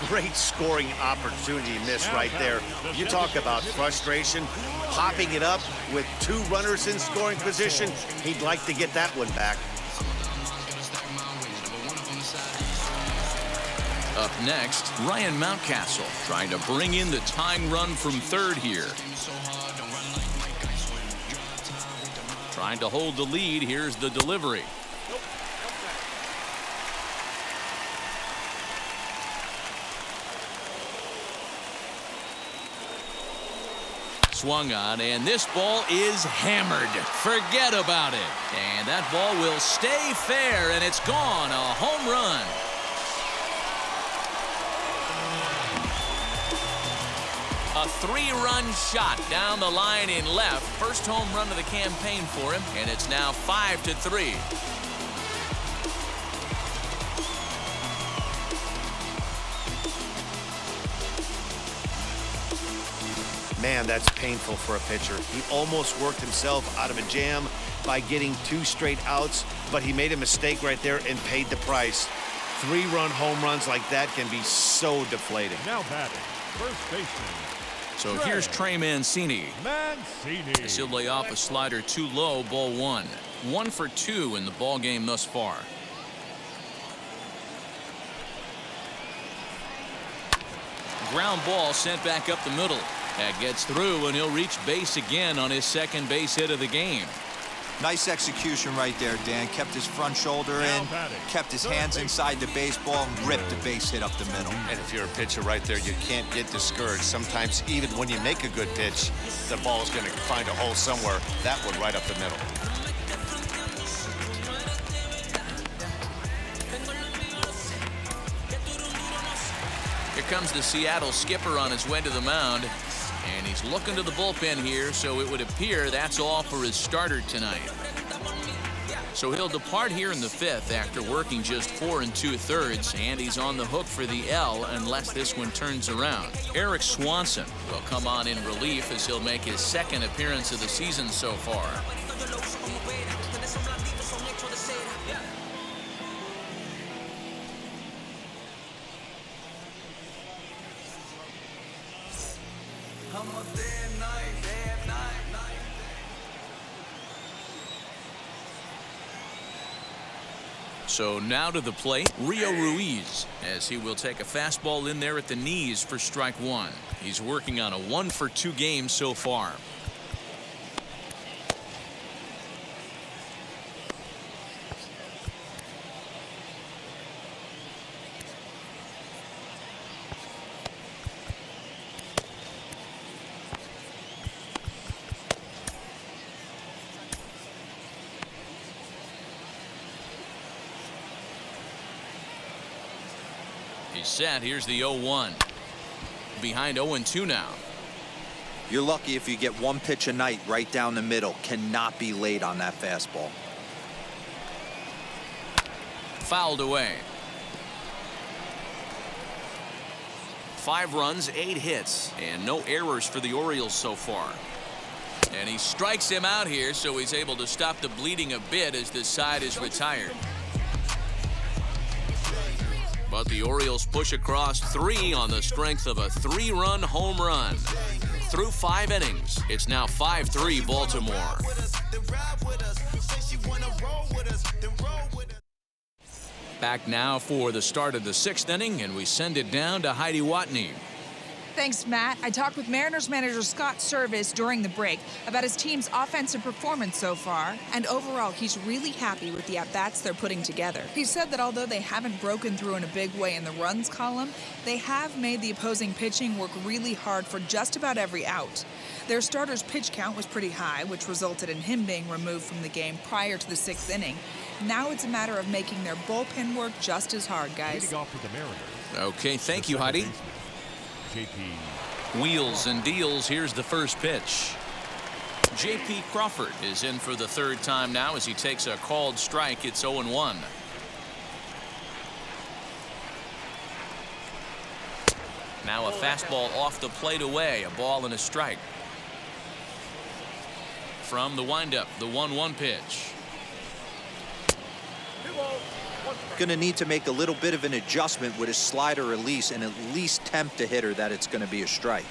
Great scoring opportunity missed right there. You talk about frustration. Popping it up with 2 runners in scoring position. He'd like to get that one back. Up next, Ryan Mountcastle trying to bring in the tying run from third here. Trying to hold the lead. Here's the delivery. Swung on, and this ball is hammered. Forget about it. And that ball will stay fair, and it's gone. A home run. A 3-run shot down the line in left. First home run of the campaign for him, and it's now 5-3. Man, that's painful for a pitcher. He almost worked himself out of a jam by getting 2 straight outs, but he made a mistake right there and paid the price. 3-run home runs like that can be so deflating. Now batting, first baseman. So here's Trey Mancini. As he'll lay off a slider too low, ball 1. 1 for 2 in the ball game thus far. Ground ball sent back up the middle. That gets through, and he'll reach base again on his second base hit of the game. Nice execution right there, Dan. Kept his front shoulder in, kept his hands inside the baseball, and ripped the base hit up the middle. And if you're a pitcher right there, you can't get discouraged. Sometimes even when you make a good pitch, the ball's going to find a hole somewhere. That one right up the middle. Here comes the Seattle skipper on his way to the mound. And he's looking to the bullpen here, so it would appear that's all for his starter tonight. So he'll depart here in the 5th after working just 4 2/3, and he's on the hook for the L unless this one turns around. Eric Swanson will come on in relief as he'll make his 2nd appearance of the season so far. So now to the plate, Rio Ruiz, as he will take a fastball in there at the knees for strike 1. He's working on a 1 for 2 game so far. He's set. Here's the 0-1. Behind 0-2 now. You're lucky if you get 1 pitch a night right down the middle. Cannot be late on that fastball. Fouled away. 5 runs, 8 hits, and no errors for the Orioles so far. And he strikes him out here, so he's able to stop the bleeding a bit as this side is retired. But the Orioles push across 3 on the strength of a 3-run home run. Through 5 innings, it's now 5-3 Baltimore. Back now for the start of the 6th inning, and we send it down to Heidi Watney. Thanks, Matt. I talked with Mariners manager Scott Service during the break about his team's offensive performance so far, and overall, he's really happy with the at-bats they're putting together. He said that although they haven't broken through in a big way in the runs column, they have made the opposing pitching work really hard for just about every out. Their starter's pitch count was pretty high, which resulted in him being removed from the game prior to the 6th inning. Now it's a matter of making their bullpen work just as hard, guys. Leading off with the Mariners. Okay, thank you, Heidi. JP. Wheels and deals. Here's the first pitch. J.P. Crawford is in for the third time now as he takes a called strike. It's 0-1. Now a fastball off the plate away. A ball and a strike. From the windup, the 1-1 pitch. Going to need to make a little bit of an adjustment with his slider release and at least tempt the hitter that it's going to be a strike.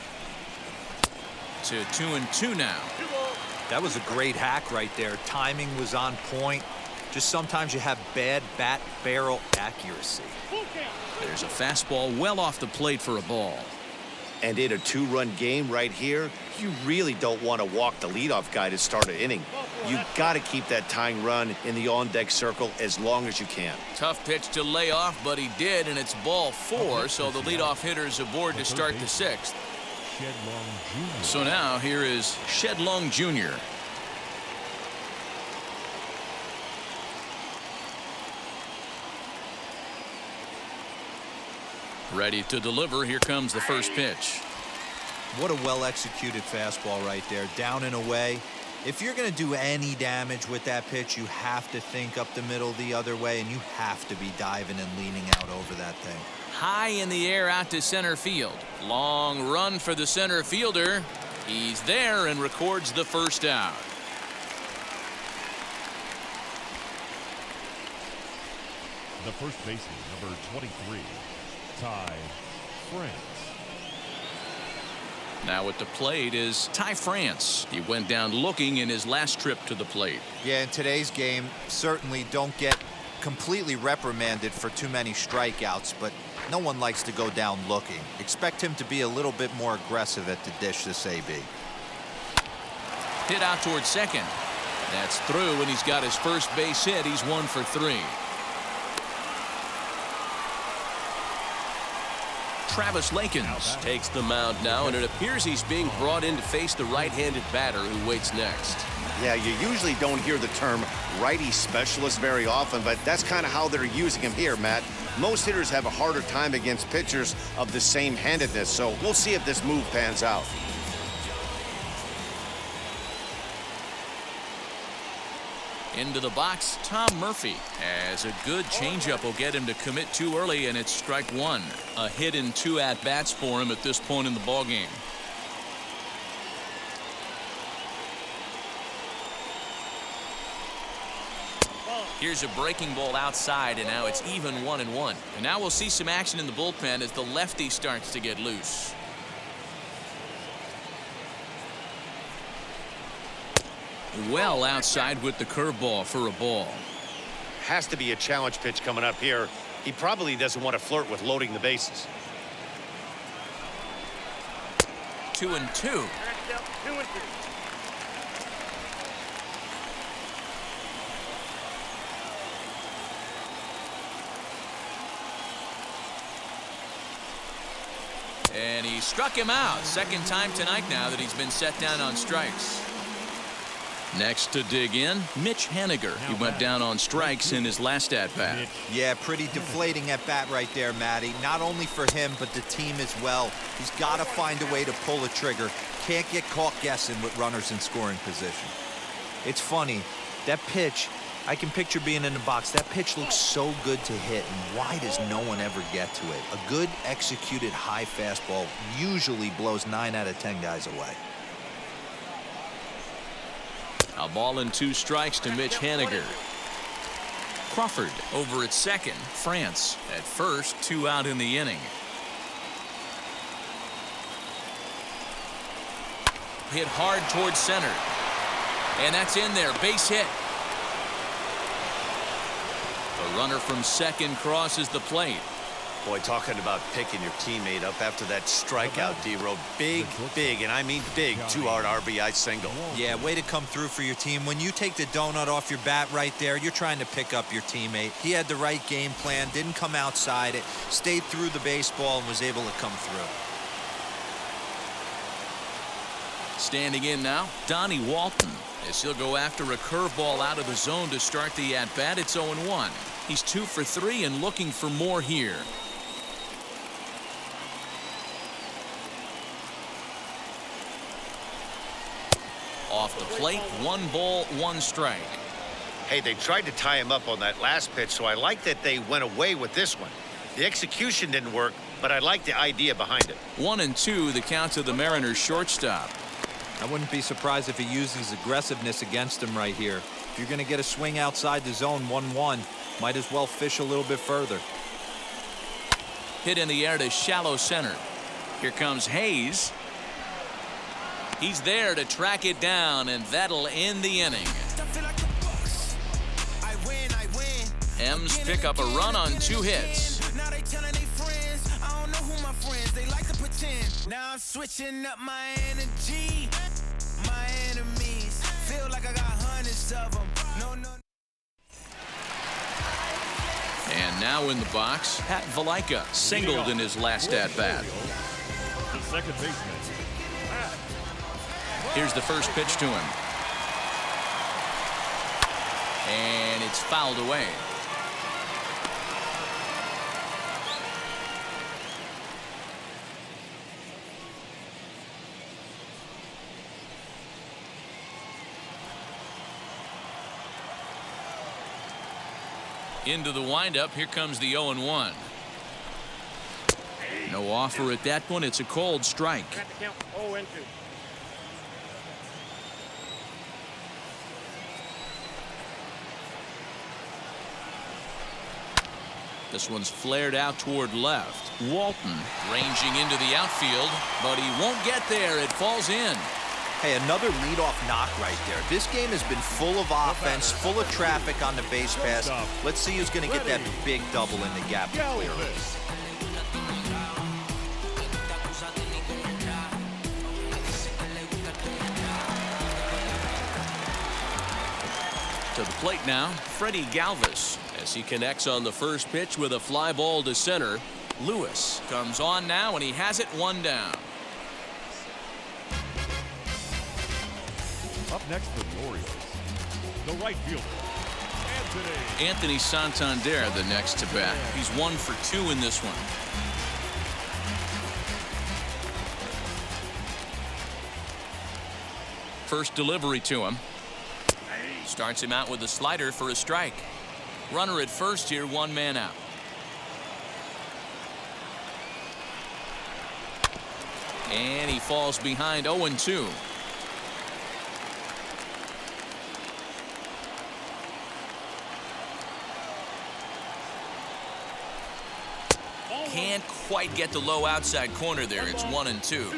To 2-2 now. That was a great hack right there. Timing was on point. Just sometimes you have bad bat barrel accuracy. There's a fastball well off the plate for a ball. And in a 2-run game right here, you really don't want to walk the leadoff guy to start an inning. You got to keep that tying run in the on-deck circle as long as you can. Tough pitch to lay off, but he did, and it's ball 4, so the leadoff hitter's aboard to start the 6th. So now here is Shedlong Jr. Ready to deliver. Here comes the first pitch. What a well-executed fastball right there. Down and away. If you're going to do any damage with that pitch, you have to think up the middle the other way, and you have to be diving and leaning out over that thing. High in the air out to center field. Long run for the center fielder. He's there and records the first out. The first baseman, number 23, Ty France. Now at the plate is Ty France. He went down looking in his last trip to the plate. Yeah, in today's game, certainly don't get completely reprimanded for too many strikeouts, but no one likes to go down looking. Expect him to be a little bit more aggressive at the dish this AB. Hit out towards second. That's through, and he's got his first base hit. He's 1 for 3. Travis Lakins takes the mound now, and it appears he's being brought in to face the right-handed batter who waits next. Yeah, you usually don't hear the term righty specialist very often, but that's kind of how they're using him here, Matt. Most hitters have a harder time against pitchers of the same handedness, so we'll see if this move pans out. Into the box, Tom Murphy has a good changeup. Will get him to commit too early, and it's strike 1. A hit in 2 at-bats for him at this point in the ballgame. Here's a breaking ball outside, and now it's even 1-1. And now we'll see some action in the bullpen as the lefty starts to get loose. Well outside with the curveball for a ball. Has to be a challenge pitch coming up here. He probably doesn't want to flirt with loading the bases. 2-2. And he struck him out. Second time tonight now that he's been set down on strikes. Next to dig in, Mitch Haniger. He went down on strikes in his last at-bat. Yeah, pretty deflating at-bat right there, Matty. Not only for him, but the team as well. He's got to find a way to pull a trigger. Can't get caught guessing with runners in scoring position. It's funny, that pitch, I can picture being in the box. That pitch looks so good to hit, and why does no one ever get to it? A good executed high fastball usually blows 9 out of 10 guys away. A ball and 2 strikes to Mitch Haniger. Crawford over at second. France at first. 2 out in the inning. Hit hard towards center. And that's in there. Base hit. The runner from second crosses the plate. Boy, talking about picking your teammate up after that strikeout, D-Road. Big, and I mean big, 2-out RBI single. Yeah, way to come through for your team. When you take the donut off your bat right there, you're trying to pick up your teammate. He had the right game plan, didn't come outside it, stayed through the baseball, and was able to come through. Standing in now, Donnie Walton, as he'll go after a curveball out of the zone to start the at-bat. It's 0-1. He's 2 for 3 and looking for more here. Off the plate, 1 ball, 1 strike. Hey, they tried to tie him up on that last pitch, so I like that they went away with this one. The execution didn't work, but I like the idea behind it. 1-2, the count to the Mariners shortstop. I wouldn't be surprised if he uses aggressiveness against him right here. If you're going to get a swing outside the zone 1-1, might as well fish a little bit further. Hit in the air to shallow center. Here comes Hayes. He's there to track it down, and that'll end the inning. M's pick up a run on 2 hits. Now they telling their friends, I don't know who my friends, they like to pretend. Now I'm switching up my energy. My enemies feel like I got hundreds of them. No. And now in the box, Pat Valaika singled in his last at-bat. The second baseman. Here's the first pitch to him. And it's fouled away. Into the windup, here comes the 0-1. No offer at that one. It's a cold strike. Got the count 0-2. This one's flared out toward left. Walton ranging into the outfield, but he won't get there. It falls in. Hey, another leadoff knock right there. This game has been full of offense, full of traffic on the base pass. Let's see who's going to get that big double in the gap and clear it. To the plate now, Freddie Galvis, as he connects on the first pitch with a fly ball to center. Lewis comes on now, and he has it 1 down. Up next for the Orioles, the right fielder, Anthony Santander, the next to bat. He's 1 for 2 in this one. First delivery to him. Starts him out with a slider for a strike. Runner at first here, 1 man out. And he falls behind 0-2. Can't quite get the low outside corner there. It's 1-2.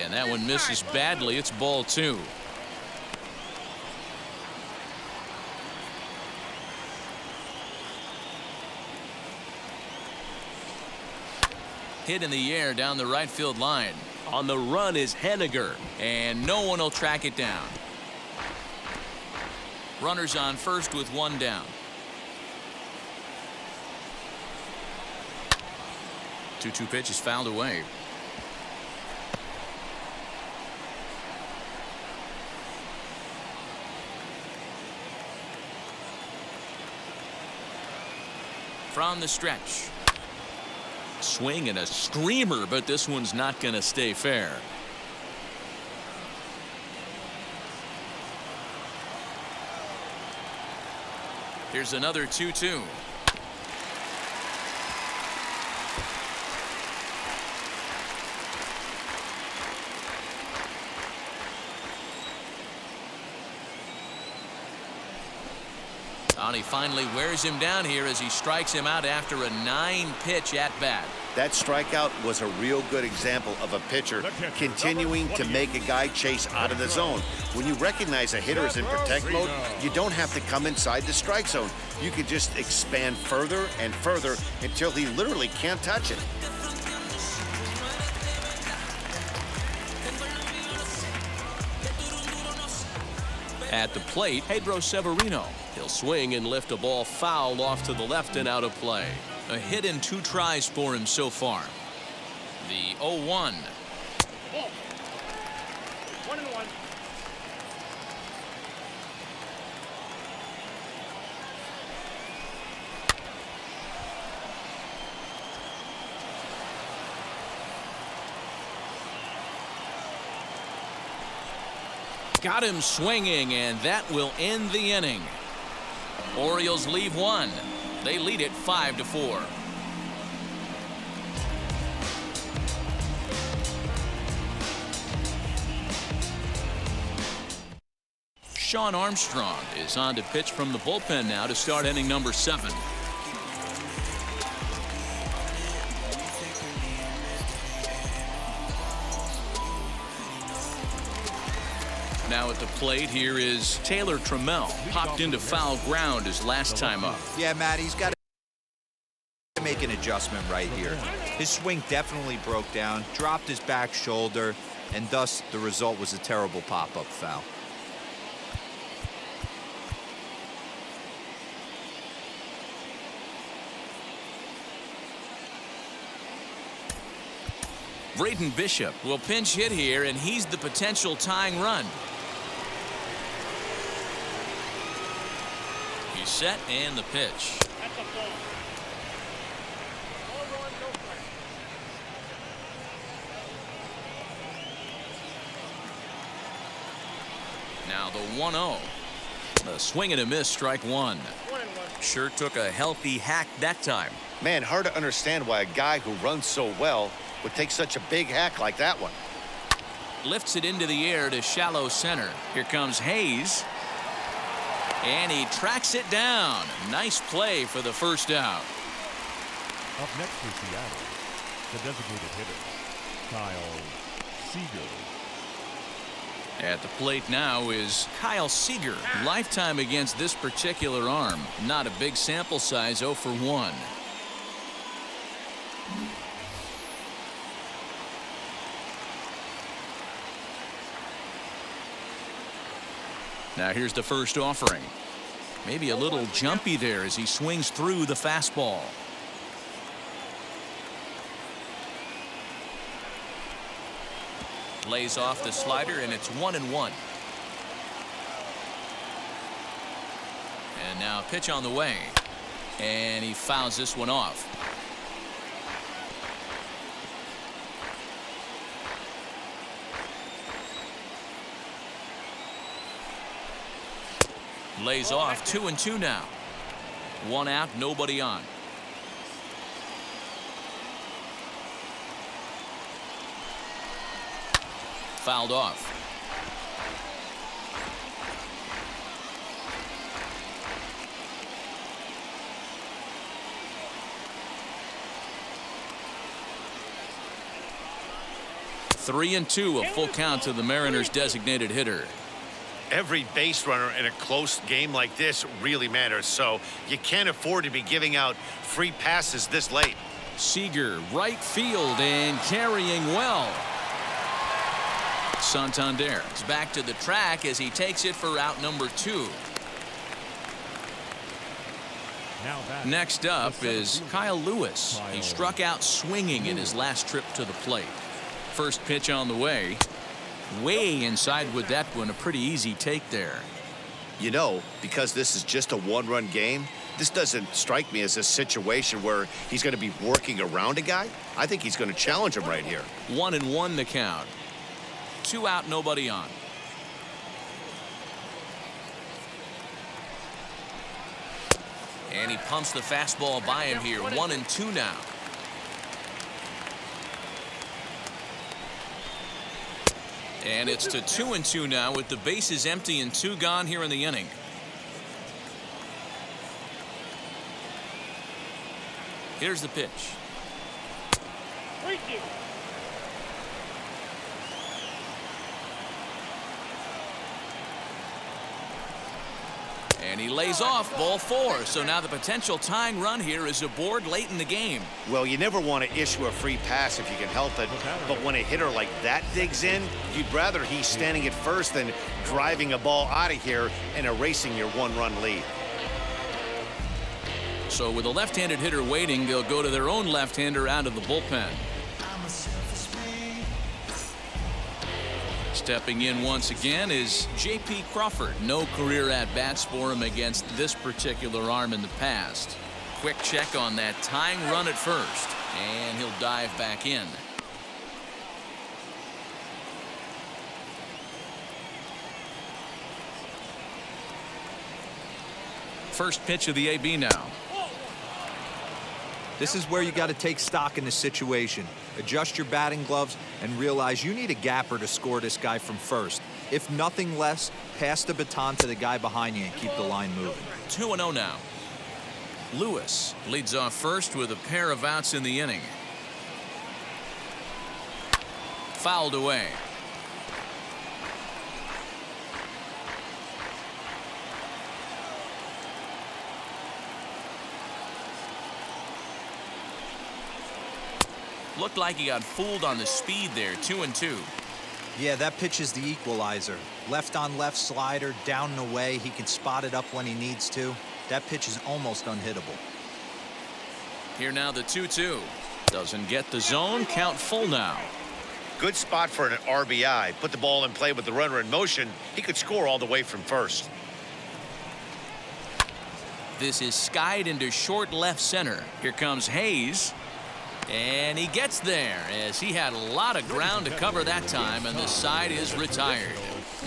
And that one misses badly. It's ball 2. Hit in the air down the right field line. On the run is Henniger, and no one will track it down. Runners on first with 1 down. 2-2 pitch is fouled away. From the stretch. Swing and a screamer, but this one's not going to stay fair. Here's another 2-2. And he finally wears him down here as he strikes him out after a 9-pitch at bat. That strikeout was a real good example of a pitcher continuing to make a guy chase out of the zone. When you recognize a hitter is in protect mode, you don't have to come inside the strike zone. You can just expand further and further until he literally can't touch it. At the plate, Pedro Severino. He'll swing and lift a ball foul off to the left and out of play. A hit in 2 tries for him so far. The 0-1. Ball. 1-1. Got him swinging, and that will end the inning. Orioles leave one. They lead it 5-4. Sean Armstrong is on to pitch from the bullpen now to start inning number 7. Now at the plate, here is Taylor Trammell. Popped into foul ground his last time up. Yeah, Matt, he's got to make an adjustment right here. His swing definitely broke down, dropped his back shoulder, and thus the result was a terrible pop-up foul. Braden Bishop will pinch hit here, and he's the potential tying run. He's set, and the pitch. That's a ball. All run, no strike. Now the 1-0. A swing and a miss, strike one. 1-1. Sure took a healthy hack that time. Man, hard to understand why a guy who runs so well would take such a big hack like that one. Lifts it into the air to shallow center. Here comes Hayes. And he tracks it down. Nice play for the first out. Up next for Seattle, the designated hitter, Kyle Seager. At the plate now is Kyle Seager. Lifetime against this particular arm. Not a big sample size, 0 for 1. Now here's the first offering. Maybe a little jumpy there as he swings through the fastball. Lays off the slider, and it's 1-1. And now pitch on the way. And he fouls this one off. Lays off. 2-2 now. 1 out, nobody on. Fouled off. Three and two, a full count to the Mariners' designated hitter. Every base runner in a close game like this really matters, so you can't afford to be giving out free passes this late. Seager, right field, and carrying well. Santander is back to the track as he takes it for out number 2. Next up is Kyle Lewis. He struck out swinging in his last trip to the plate. First pitch on the way. Way inside with that one. A pretty easy take there. You know, because this is just a one-run game, this doesn't strike me as a situation where he's going to be working around a guy. I think he's going to challenge him right here. 1-1 the count. 2 out, nobody on. And he pumps the fastball by him here. 1-2 now. And it's to 2-2 now with the bases empty and 2 gone here in the inning. Here's the pitch. And he lays off, ball 4. So now the potential tying run here is aboard late in the game. Well, you never want to issue a free pass if you can help it. But when a hitter like that digs in, you'd rather he's standing at first than driving a ball out of here and erasing your 1-run lead. So with a left-handed hitter waiting, they'll go to their own left-hander out of the bullpen. Stepping in once again is J.P. Crawford. No career at-bats for him against this particular arm in the past. Quick check on that tying run at first, and he'll dive back in. First pitch of the AB now. This is where you got to take stock in the situation. Adjust your batting gloves and realize you need a gapper to score this guy from first. If nothing less, pass the baton to the guy behind you and keep the line moving. 2-0 now. Lewis leads off first with a pair of outs in the inning. Fouled away. Looked like he got fooled on the speed there. 2-2. Yeah, that pitch is the equalizer. Left on left slider, down and away. He can spot it up when he needs to. That pitch is almost unhittable. Here now the 2-2. Doesn't get the zone. Count full now. Good spot for an RBI. Put the ball in play with the runner in motion. He could score all the way from first. This is skied into short left center. Here comes Hayes. And he gets there as he had a lot of ground to cover that time, and the side is retired.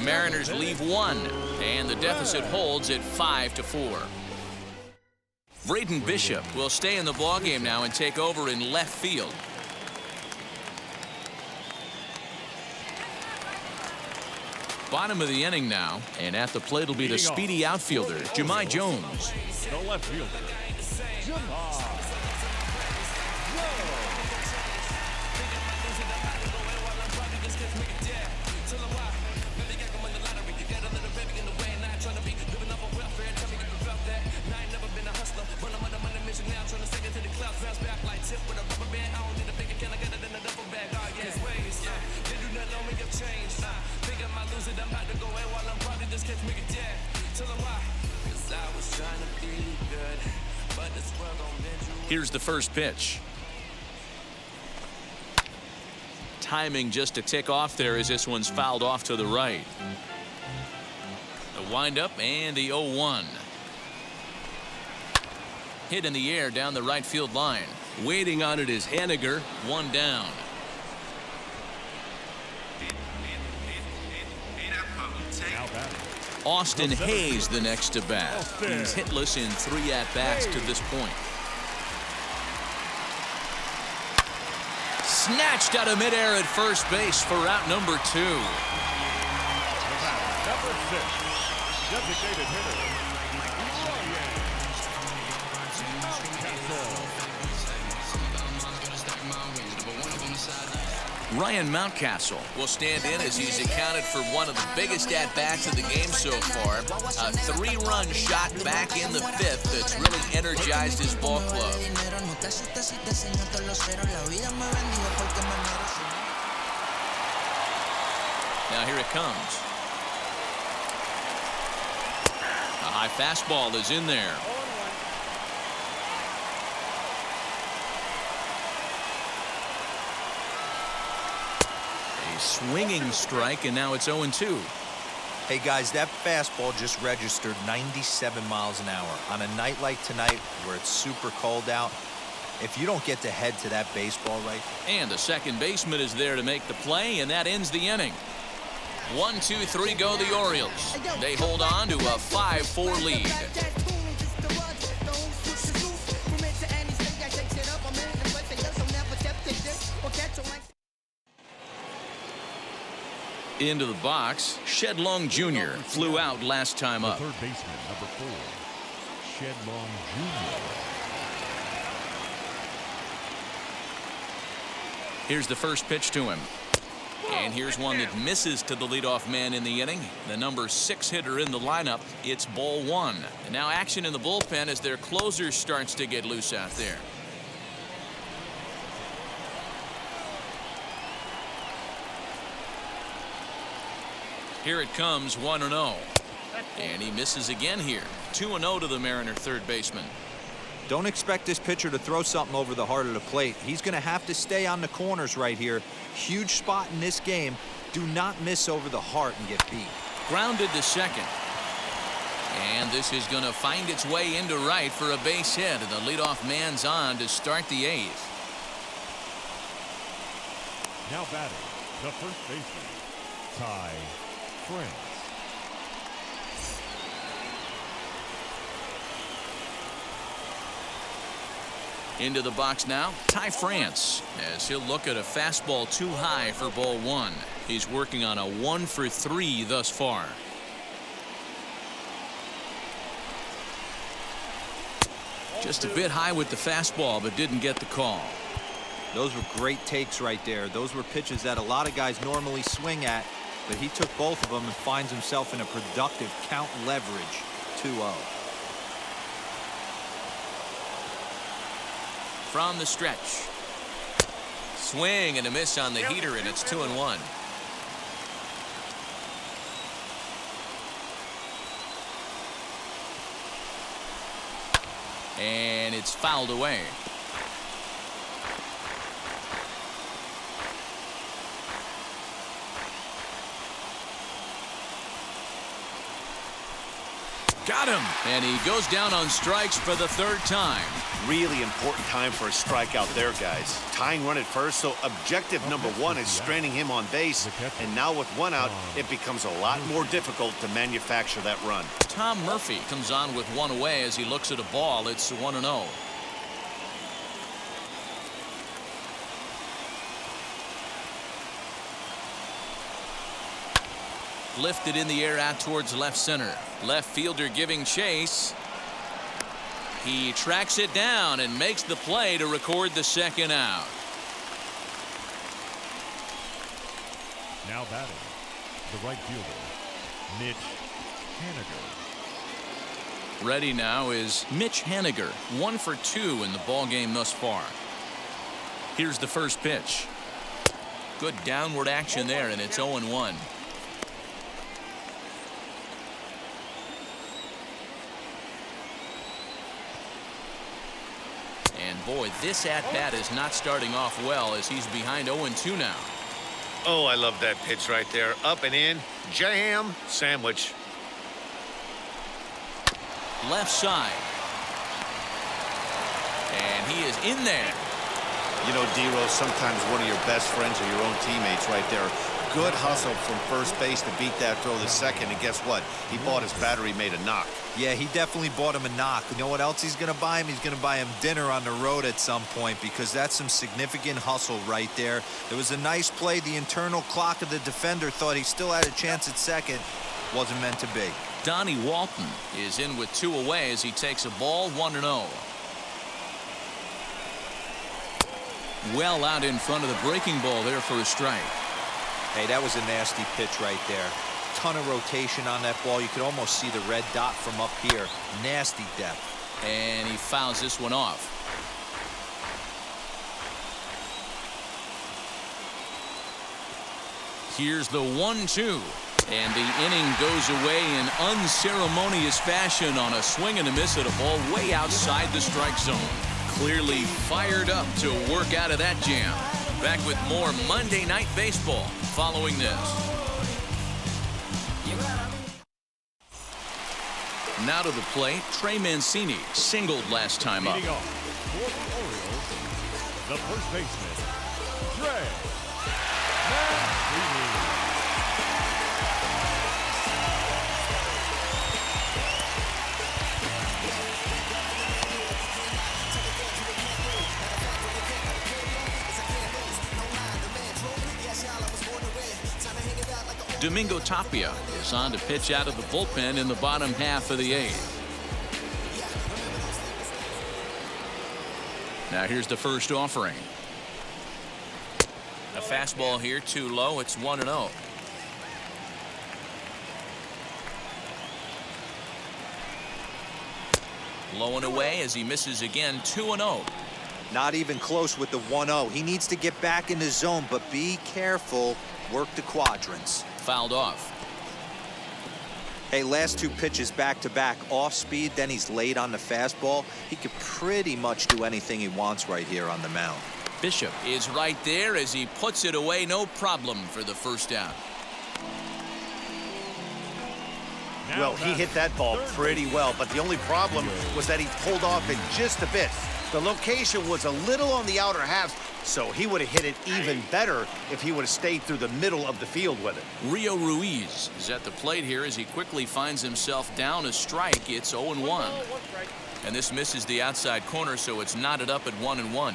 Mariners leave one, and the deficit holds at 5-4. Braden Bishop will stay in the ballgame now and take over in left field. Bottom of the inning now, and at the plate will be the speedy outfielder, Jahmai Jones. The left fielder, Jahmai. Here's the first pitch. Timing just to tick off there as this one's fouled off to the right. The windup and the 0-1. Hit in the air down the right field line. Waiting on it is Henniger. One down. Austin Hayes the next to bat. He's hitless in 3 at-bats to this point. Snatched out of midair at first base for out number 2. Number 6, designated hitter, Ryan Mountcastle will stand in as he's accounted for one of the biggest at-bats of the game so far. A 3-run shot back in the 5th that's really energized his ball club. Now here it comes. A high fastball is in there. Swinging strike, and now it's 0-2. Hey guys, that fastball just registered 97 miles an hour. On a night like tonight where it's super cold out, if you don't get to head to that baseball right. And the second baseman is there to make the play, and that ends the inning. 1, 2, 3 go the Orioles. They hold on to a 5-4 lead. Into the box, Shedlong Jr. flew out last time up. third baseman, number 4, Shedlong Jr. Here's the first pitch to him. And here's one that misses to the leadoff man in the inning. The number 6 hitter in the lineup. It's ball 1. And now action in the bullpen as their closer starts to get loose out there. Here it comes, 1-0. And he misses again here. 2-0 to the Mariner third baseman. Don't expect this pitcher to throw something over the heart of the plate. He's going to have to stay on the corners right here. Huge spot in this game. Do not miss over the heart and get beat. Grounded to second. And this is going to find its way into right for a base hit. And the leadoff man's on to start the 8th. Now batting, the first baseman, Ty France. Into the box now, Ty France, as he'll look at a fastball too high for ball one. He's working on a 1-for-3 thus far. Just a bit high with the fastball, but didn't get the call. Those were great takes right there. Those were pitches that a lot of guys normally swing at, but he took both of them and finds himself in a productive count leverage 2-0. From the stretch. Swing and a miss on the heater, and it's 2-1. And it's fouled away. Got him, and he goes down on strikes for the third time. Really important time for a strikeout there, guys. Tying run at first, so objective number one is stranding him on base. And now with one out, it becomes a lot more difficult to manufacture that run. Tom Murphy comes on with one away as he looks at a ball. It's 1-0. Lifted in the air out towards left center. Left fielder giving chase. He tracks it down and makes the play to record the second out. Now batting, the right fielder, Mitch Haniger. Ready now is Mitch Haniger, 1-for-2 in the ball game thus far. Here's the first pitch. Good downward action there, and it's 0-1. And boy, this at-bat is not starting off well as he's behind 0-2 now. Oh, I love that pitch right there. Up and in, jam, sandwich. Left side. And he is in there. You know, D-Rose, sometimes one of your best friends are your own teammates right there. Good hustle from first base to beat that throw to second, and guess what? He bought his battery made a knock. Yeah, he definitely bought him a knock. You know what else he's going to buy him? He's going to buy him dinner on the road at some point, because that's some significant hustle right there. It was a nice play. The internal clock of the defender thought he still had a chance at second. Wasn't meant to be. Donnie Walton is in with two away as he takes a ball, 1-0. Well out in front of the breaking ball there for a strike. Hey, that was a nasty pitch right there. Ton of rotation on that ball. You could almost see the red dot from up here. Nasty depth. And he fouls this one off. Here's the 1-2. And the inning goes away in unceremonious fashion on a swing and a miss at a ball way outside the strike zone. Clearly fired up to work out of that jam. Back with more Monday Night Baseball following this. Now to the plate, Trey Mancini singled last time up. Leading off for the Orioles, the first baseman, Trey Mancini. Domingo Tapia is on to pitch out of the bullpen in the bottom half of the eighth. Now here's the first offering. A fastball here too low. It's 1-0. Low and away as he misses again. 2-0. Not even close with the 1-0. He needs to get back in the zone, but be careful. Work the quadrants. Fouled off. Hey, last two pitches back-to-back, off speed, then he's late on the fastball. He could pretty much do anything he wants right here on the mound. Bishop is right there as he puts it away. No problem for the first out. Well, he hit that ball pretty well, but the only problem was that he pulled off it just a bit. The location was a little on the outer half, so he would have hit it even better if he would have stayed through the middle of the field with it. Rio Ruiz is at the plate here as he quickly finds himself down a strike. It's 0-1. And this misses the outside corner, so it's knotted up at 1-1.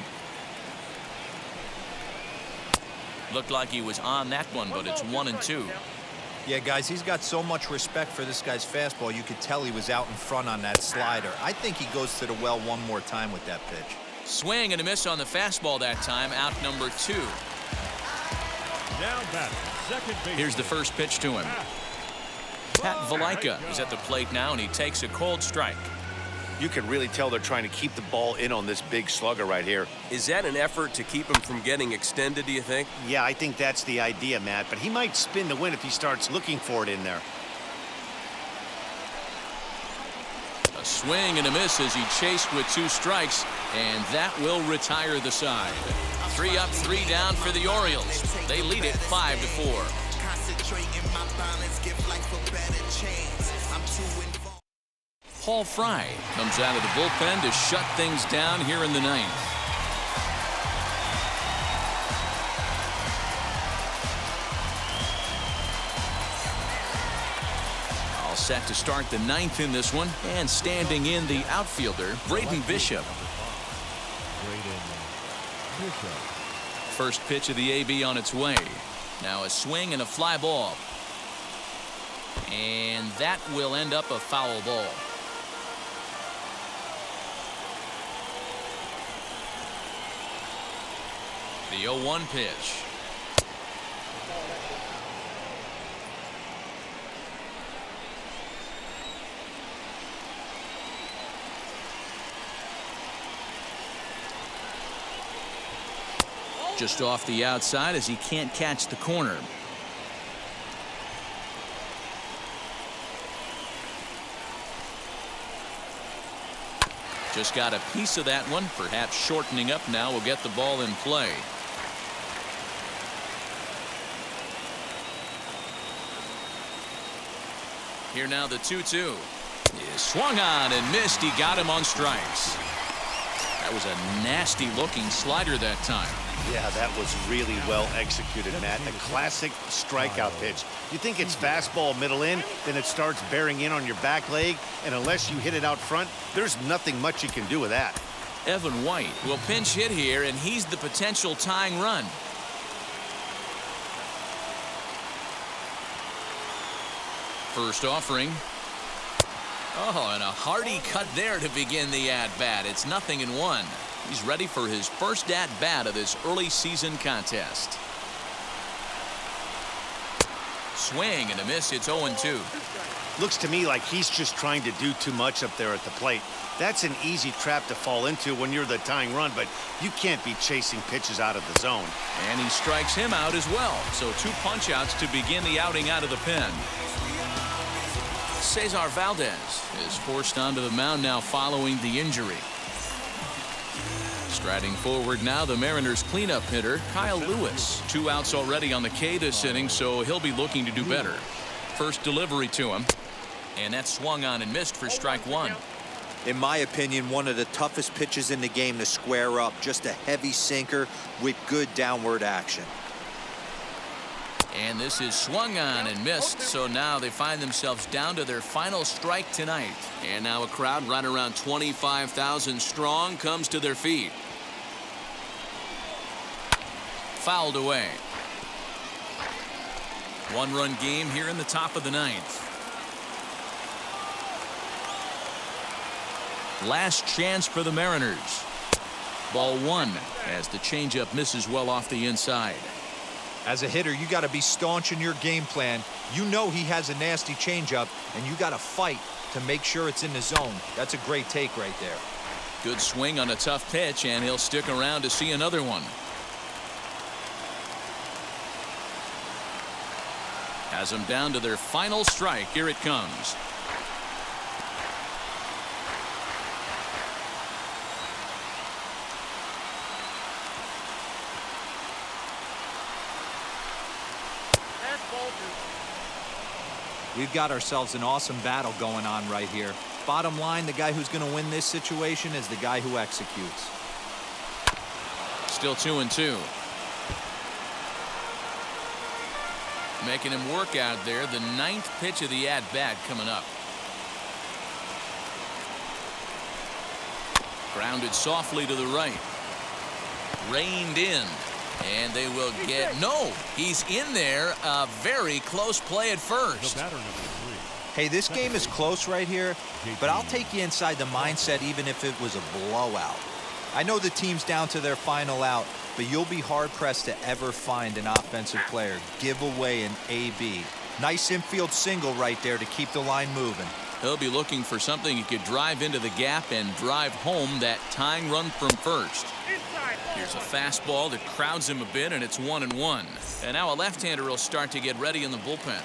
Looked like he was on that one, but it's 1-2. Yeah, guys, he's got so much respect for this guy's fastball. You could tell he was out in front on that slider. I think he goes to the well one more time with that pitch. Swing and a miss on the fastball that time, out number 2. Now batting, second base. Here's the first pitch to him. Pat Valaika is at the plate now, and he takes a cold strike. You can really tell they're trying to keep the ball in on this big slugger right here. Is that an effort to keep him from getting extended, do you think? Yeah, I think that's the idea, Matt, but he might spin to win if he starts looking for it in there. A swing and a miss as he chased with 2 strikes, and that will retire the side. 3 up, 3 down for the Orioles. They lead it 5-4. Paul Fry comes out of the bullpen to shut things down here in the 9th. All set to start the 9th in this one, and standing in the outfielder, Braden Bishop. First pitch of the AB on its way. Now a swing and a fly ball. And that will end up a foul ball. The 0-1 pitch. Just off the outside as he can't catch the corner. Just got a piece of that one. Perhaps shortening up now will get the ball in play. Here now the 2-2. He swung on and missed. He got him on strikes. That was a nasty looking slider that time. Yeah, that was really well executed, Matt. A classic strikeout pitch. You think it's fastball middle in, then it starts bearing in on your back leg, and unless you hit it out front, there's nothing much you can do with that. Evan White will pinch hit here, and he's the potential tying run. First offering. Oh, and a hearty cut there to begin the at-bat. It's 0-1. He's ready for his first at-bat of this early season contest. Swing and a miss. It's 0-2. Looks to me like he's just trying to do too much up there at the plate. That's an easy trap to fall into when you're the tying run, but you can't be chasing pitches out of the zone. And he strikes him out as well. So 2 punch-outs to begin the outing out of the pen. Cesar Valdez is forced onto the mound now following the injury. Striding forward now, the Mariners cleanup hitter, Kyle Lewis. 2 outs already on the K this inning, so he'll be looking to do better. First delivery to him, and that swung on and missed for strike 1. In my opinion, one of the toughest pitches in the game to square up. Just a heavy sinker with good downward action. And this is swung on and missed, so now they find themselves down to their final strike tonight. And now a crowd right around 25,000 strong comes to their feet. Fouled away. 1-run game here in the top of the 9th. Last chance for the Mariners. Ball 1 as the changeup misses well off the inside. As a hitter, you got to be staunch in your game plan. You know he has a nasty changeup, and you got to fight to make sure it's in the zone. That's a great take right there. Good swing on a tough pitch, and he'll stick around to see another one. Has them down to their final strike. Here it comes. We've got ourselves an awesome battle going on right here. Bottom line, the guy who's going to win this situation is the guy who executes. Still 2-2. Making him work out there. The 9th pitch of the at-bat coming up. Grounded softly to the right. Reined in. And they will get... No! He's in there. A very close play at first. The batter, number 3. Hey, this game is close right here, but I'll take you inside the mindset even if it was a blowout. I know the team's down to their final out, but you'll be hard-pressed to ever find an offensive player give away an AB. Nice infield single right there to keep the line moving. He'll be looking for something he could drive into the gap and drive home that tying run from first. Here's a fastball that crowds him a bit, and it's 1-1. And now a left-hander will start to get ready in the bullpen.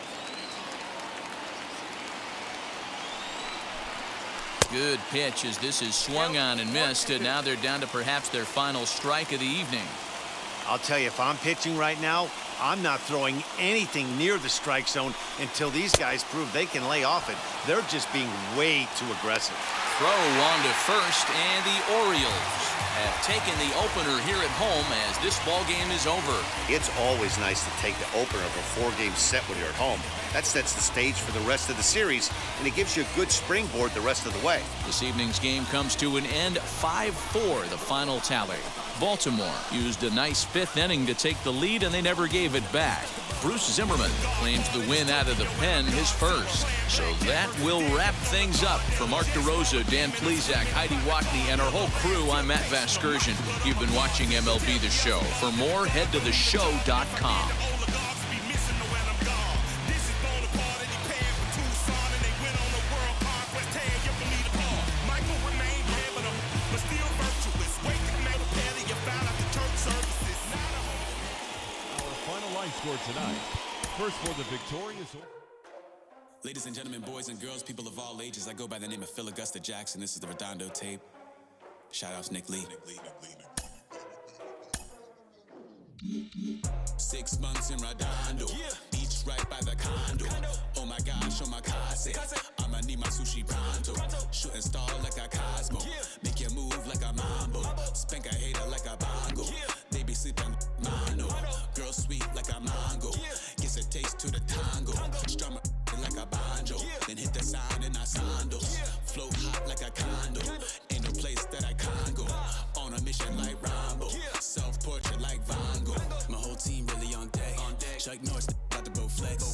Good pitch as this is swung on and missed, and now they're down to perhaps their final strike of the evening. I'll tell you, if I'm pitching right now, I'm not throwing anything near the strike zone until these guys prove they can lay off it. They're just being way too aggressive. Throw on to first, and the Orioles have taken the opener here at home as this ball game is over. It's always nice to take the opener of a 4-game set when you're at home. That sets the stage for the rest of the series, and it gives you a good springboard the rest of the way. This evening's game comes to an end, 5-4, the final tally. Baltimore used a nice 5th inning to take the lead, and they never gave it back. Bruce Zimmerman claims the win out of the pen, his first. So that will wrap things up. For Mark DeRosa, Dan Plesac, Heidi Watney, and our whole crew, I'm Matt Vasgersian. You've been watching MLB The Show. For more, head to theshow.com. Score tonight. First for the victorious. Ladies and gentlemen, boys and girls, people of all ages, I go by the name of Phil Augusta Jackson. This is the Redondo tape. Shout out to Nick Lee. 6 months in Redondo, beach right by the condo. Oh my gosh, oh my cousin, I'ma need my sushi pronto. Shooting star like a Cosmo, make you move like a mambo. Spank a hater like a bongo. They be sleeping mono. Girl sweet like a mango. Gets a taste to the tango. Strum like a banjo. Then hit the sign in our sandals. Float hot like a condo. Ain't no place that I can't go. On a mission like Rambo. Self-portrait like Van Gogh. My whole team really on deck. Chuck Norris about to bow flex.